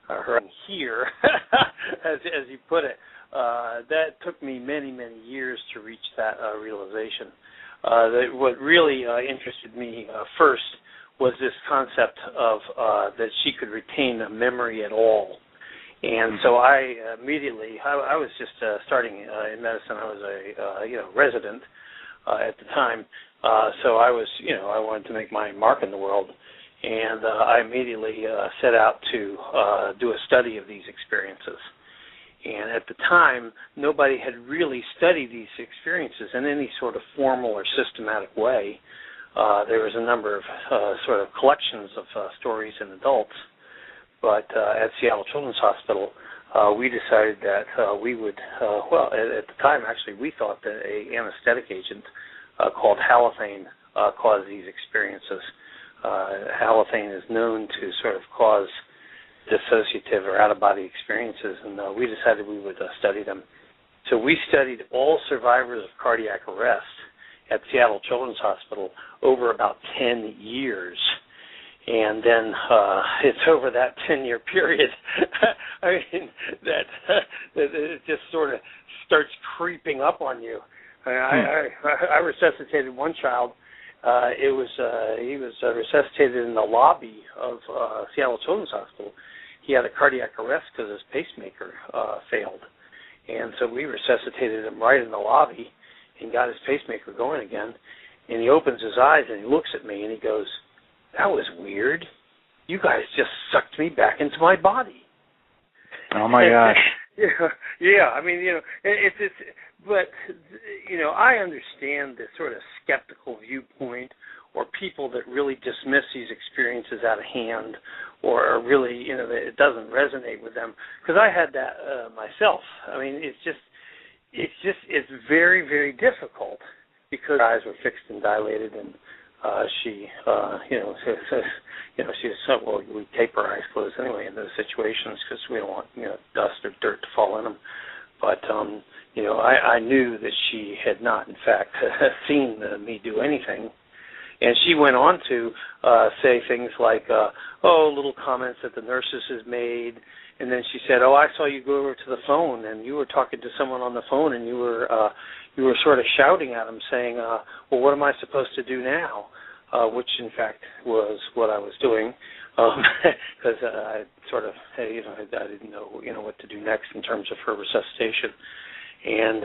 Her here, as you put it, that took me many, many years to reach that realization. What really interested me first was this concept of that she could retain a memory at all. And so I immediately, I was just starting in medicine. I was a resident at the time. So I was, I wanted to make my mark in the world. And I immediately set out to do a study of these experiences. And at the time, nobody had really studied these experiences in any sort of formal or systematic way. There was a number of sort of collections of stories in adults. But at Seattle Children's Hospital, we decided that we would, at the time, actually, we thought that an anesthetic agent called halothane caused these experiences. Halothane is known to sort of cause dissociative or out-of-body experiences, and we decided we would study them. So we studied all survivors of cardiac arrest at Seattle Children's Hospital over about 10 years. And then it's over that 10-year period, I mean, that it just sort of starts creeping up on you. I resuscitated one child. He was resuscitated in the lobby of Seattle Children's Hospital. He had a cardiac arrest because his pacemaker failed. And so we resuscitated him right in the lobby and got his pacemaker going again. And he opens his eyes and he looks at me and he goes, that was weird. You guys just sucked me back into my body. Oh my gosh. Yeah. I mean, but I understand this sort of skeptical viewpoint, or people that really dismiss these experiences out of hand, or really, that it doesn't resonate with them. Because I had that myself. I mean, it's very, very difficult, because her eyes were fixed and dilated, and she said, well, we tape our eyes closed anyway in those situations because we don't want, dust or dirt to fall in them. But, I knew that she had not, in fact, seen me do anything. And she went on to say things like, little comments that the nurses has made. And then she said, I saw you go over to the phone, and you were talking to someone on the phone, and you were sort of shouting at them, saying, well, what am I supposed to do now? Which, in fact, was what I was doing, because I sort of, I didn't know, what to do next in terms of her resuscitation. And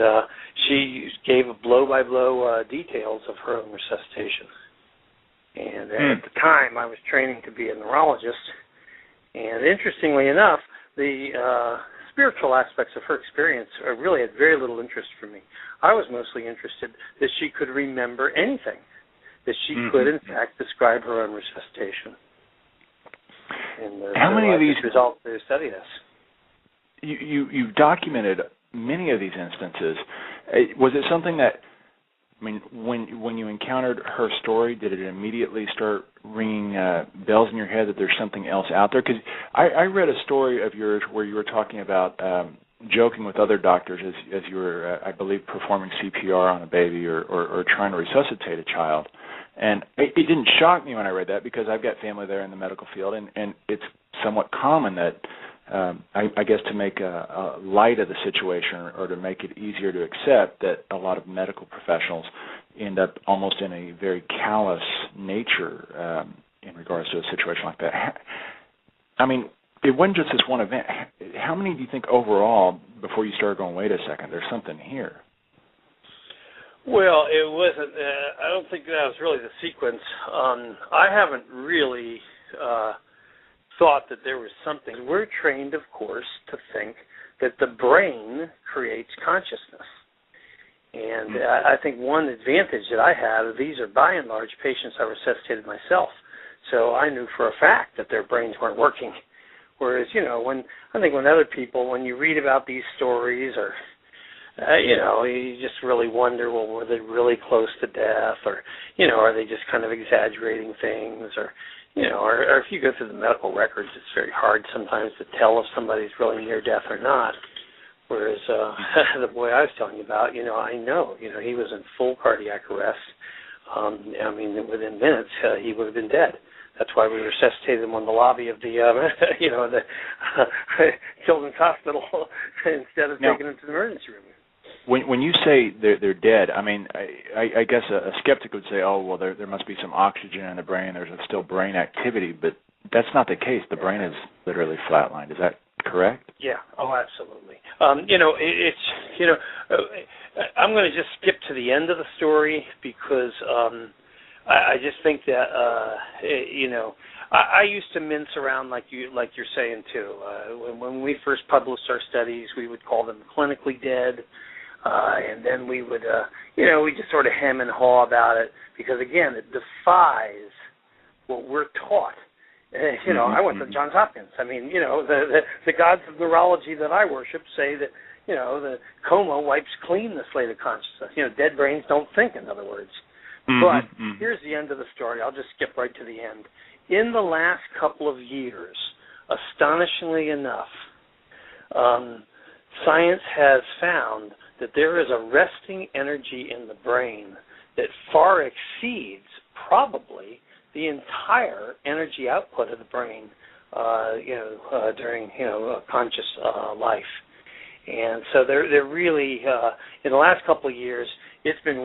she gave blow-by-blow details of her own resuscitation. And at the time, I was training to be a neurologist. And interestingly enough, the spiritual aspects of her experience really had very little interest for me. I was mostly interested that she could remember anything, that she could, in fact, describe her own resuscitation. And how many of these results to study this? You've documented many of these instances. Was it something that, when you encountered her story, did it immediately start ringing bells in your head that there's something else out there? Because I read a story of yours where you were talking about joking with other doctors as you were, I believe, performing CPR on a baby or trying to resuscitate a child. And it didn't shock me when I read that, because I've got family there in the medical field, and it's somewhat common that, I guess, to make a light of the situation or to make it easier to accept, that a lot of medical professionals end up almost in a very callous nature in regards to a situation like that. It wasn't just this one event. How many do you think overall, before you started going, wait a second, there's something here? Well, it wasn't. I don't think that was really the sequence. I haven't really thought that there was something. We're trained, of course, to think that the brain creates consciousness. And I think one advantage that I have, these are by and large patients I resuscitated myself. So I knew for a fact that their brains weren't working. Whereas, when other people, when you read about these stories, or you just really wonder, well, were they really close to death, or, are they just kind of exaggerating things, or if you go through the medical records, it's very hard sometimes to tell if somebody's really near death or not. Whereas the boy I was telling you about, I know, he was in full cardiac arrest. Within minutes, he would have been dead. That's why we resuscitated him on the lobby of the, the Children's Hospital instead of taking him to the emergency room. When you say they're dead, I guess a skeptic would say, oh, well, there must be some oxygen in the brain. There's still brain activity, but that's not the case. The brain is literally flatlined. Is that correct? Yeah. Oh, absolutely. I'm going to just skip to the end of the story, because I just think that I used to mince around like you're saying too. When we first published our studies, we would call them clinically dead. And then we would, we just sort of hem and haw about it, because, again, it defies what we're taught. I went to Johns Hopkins. The gods of neurology that I worship say that, the coma wipes clean the slate of consciousness. Dead brains don't think, in other words. But here's the end of the story. I'll just skip right to the end. In the last couple of years, astonishingly enough, science has found that there is a resting energy in the brain that far exceeds probably the entire energy output of the brain, during conscious life. And so they're really in the last couple of years, it's been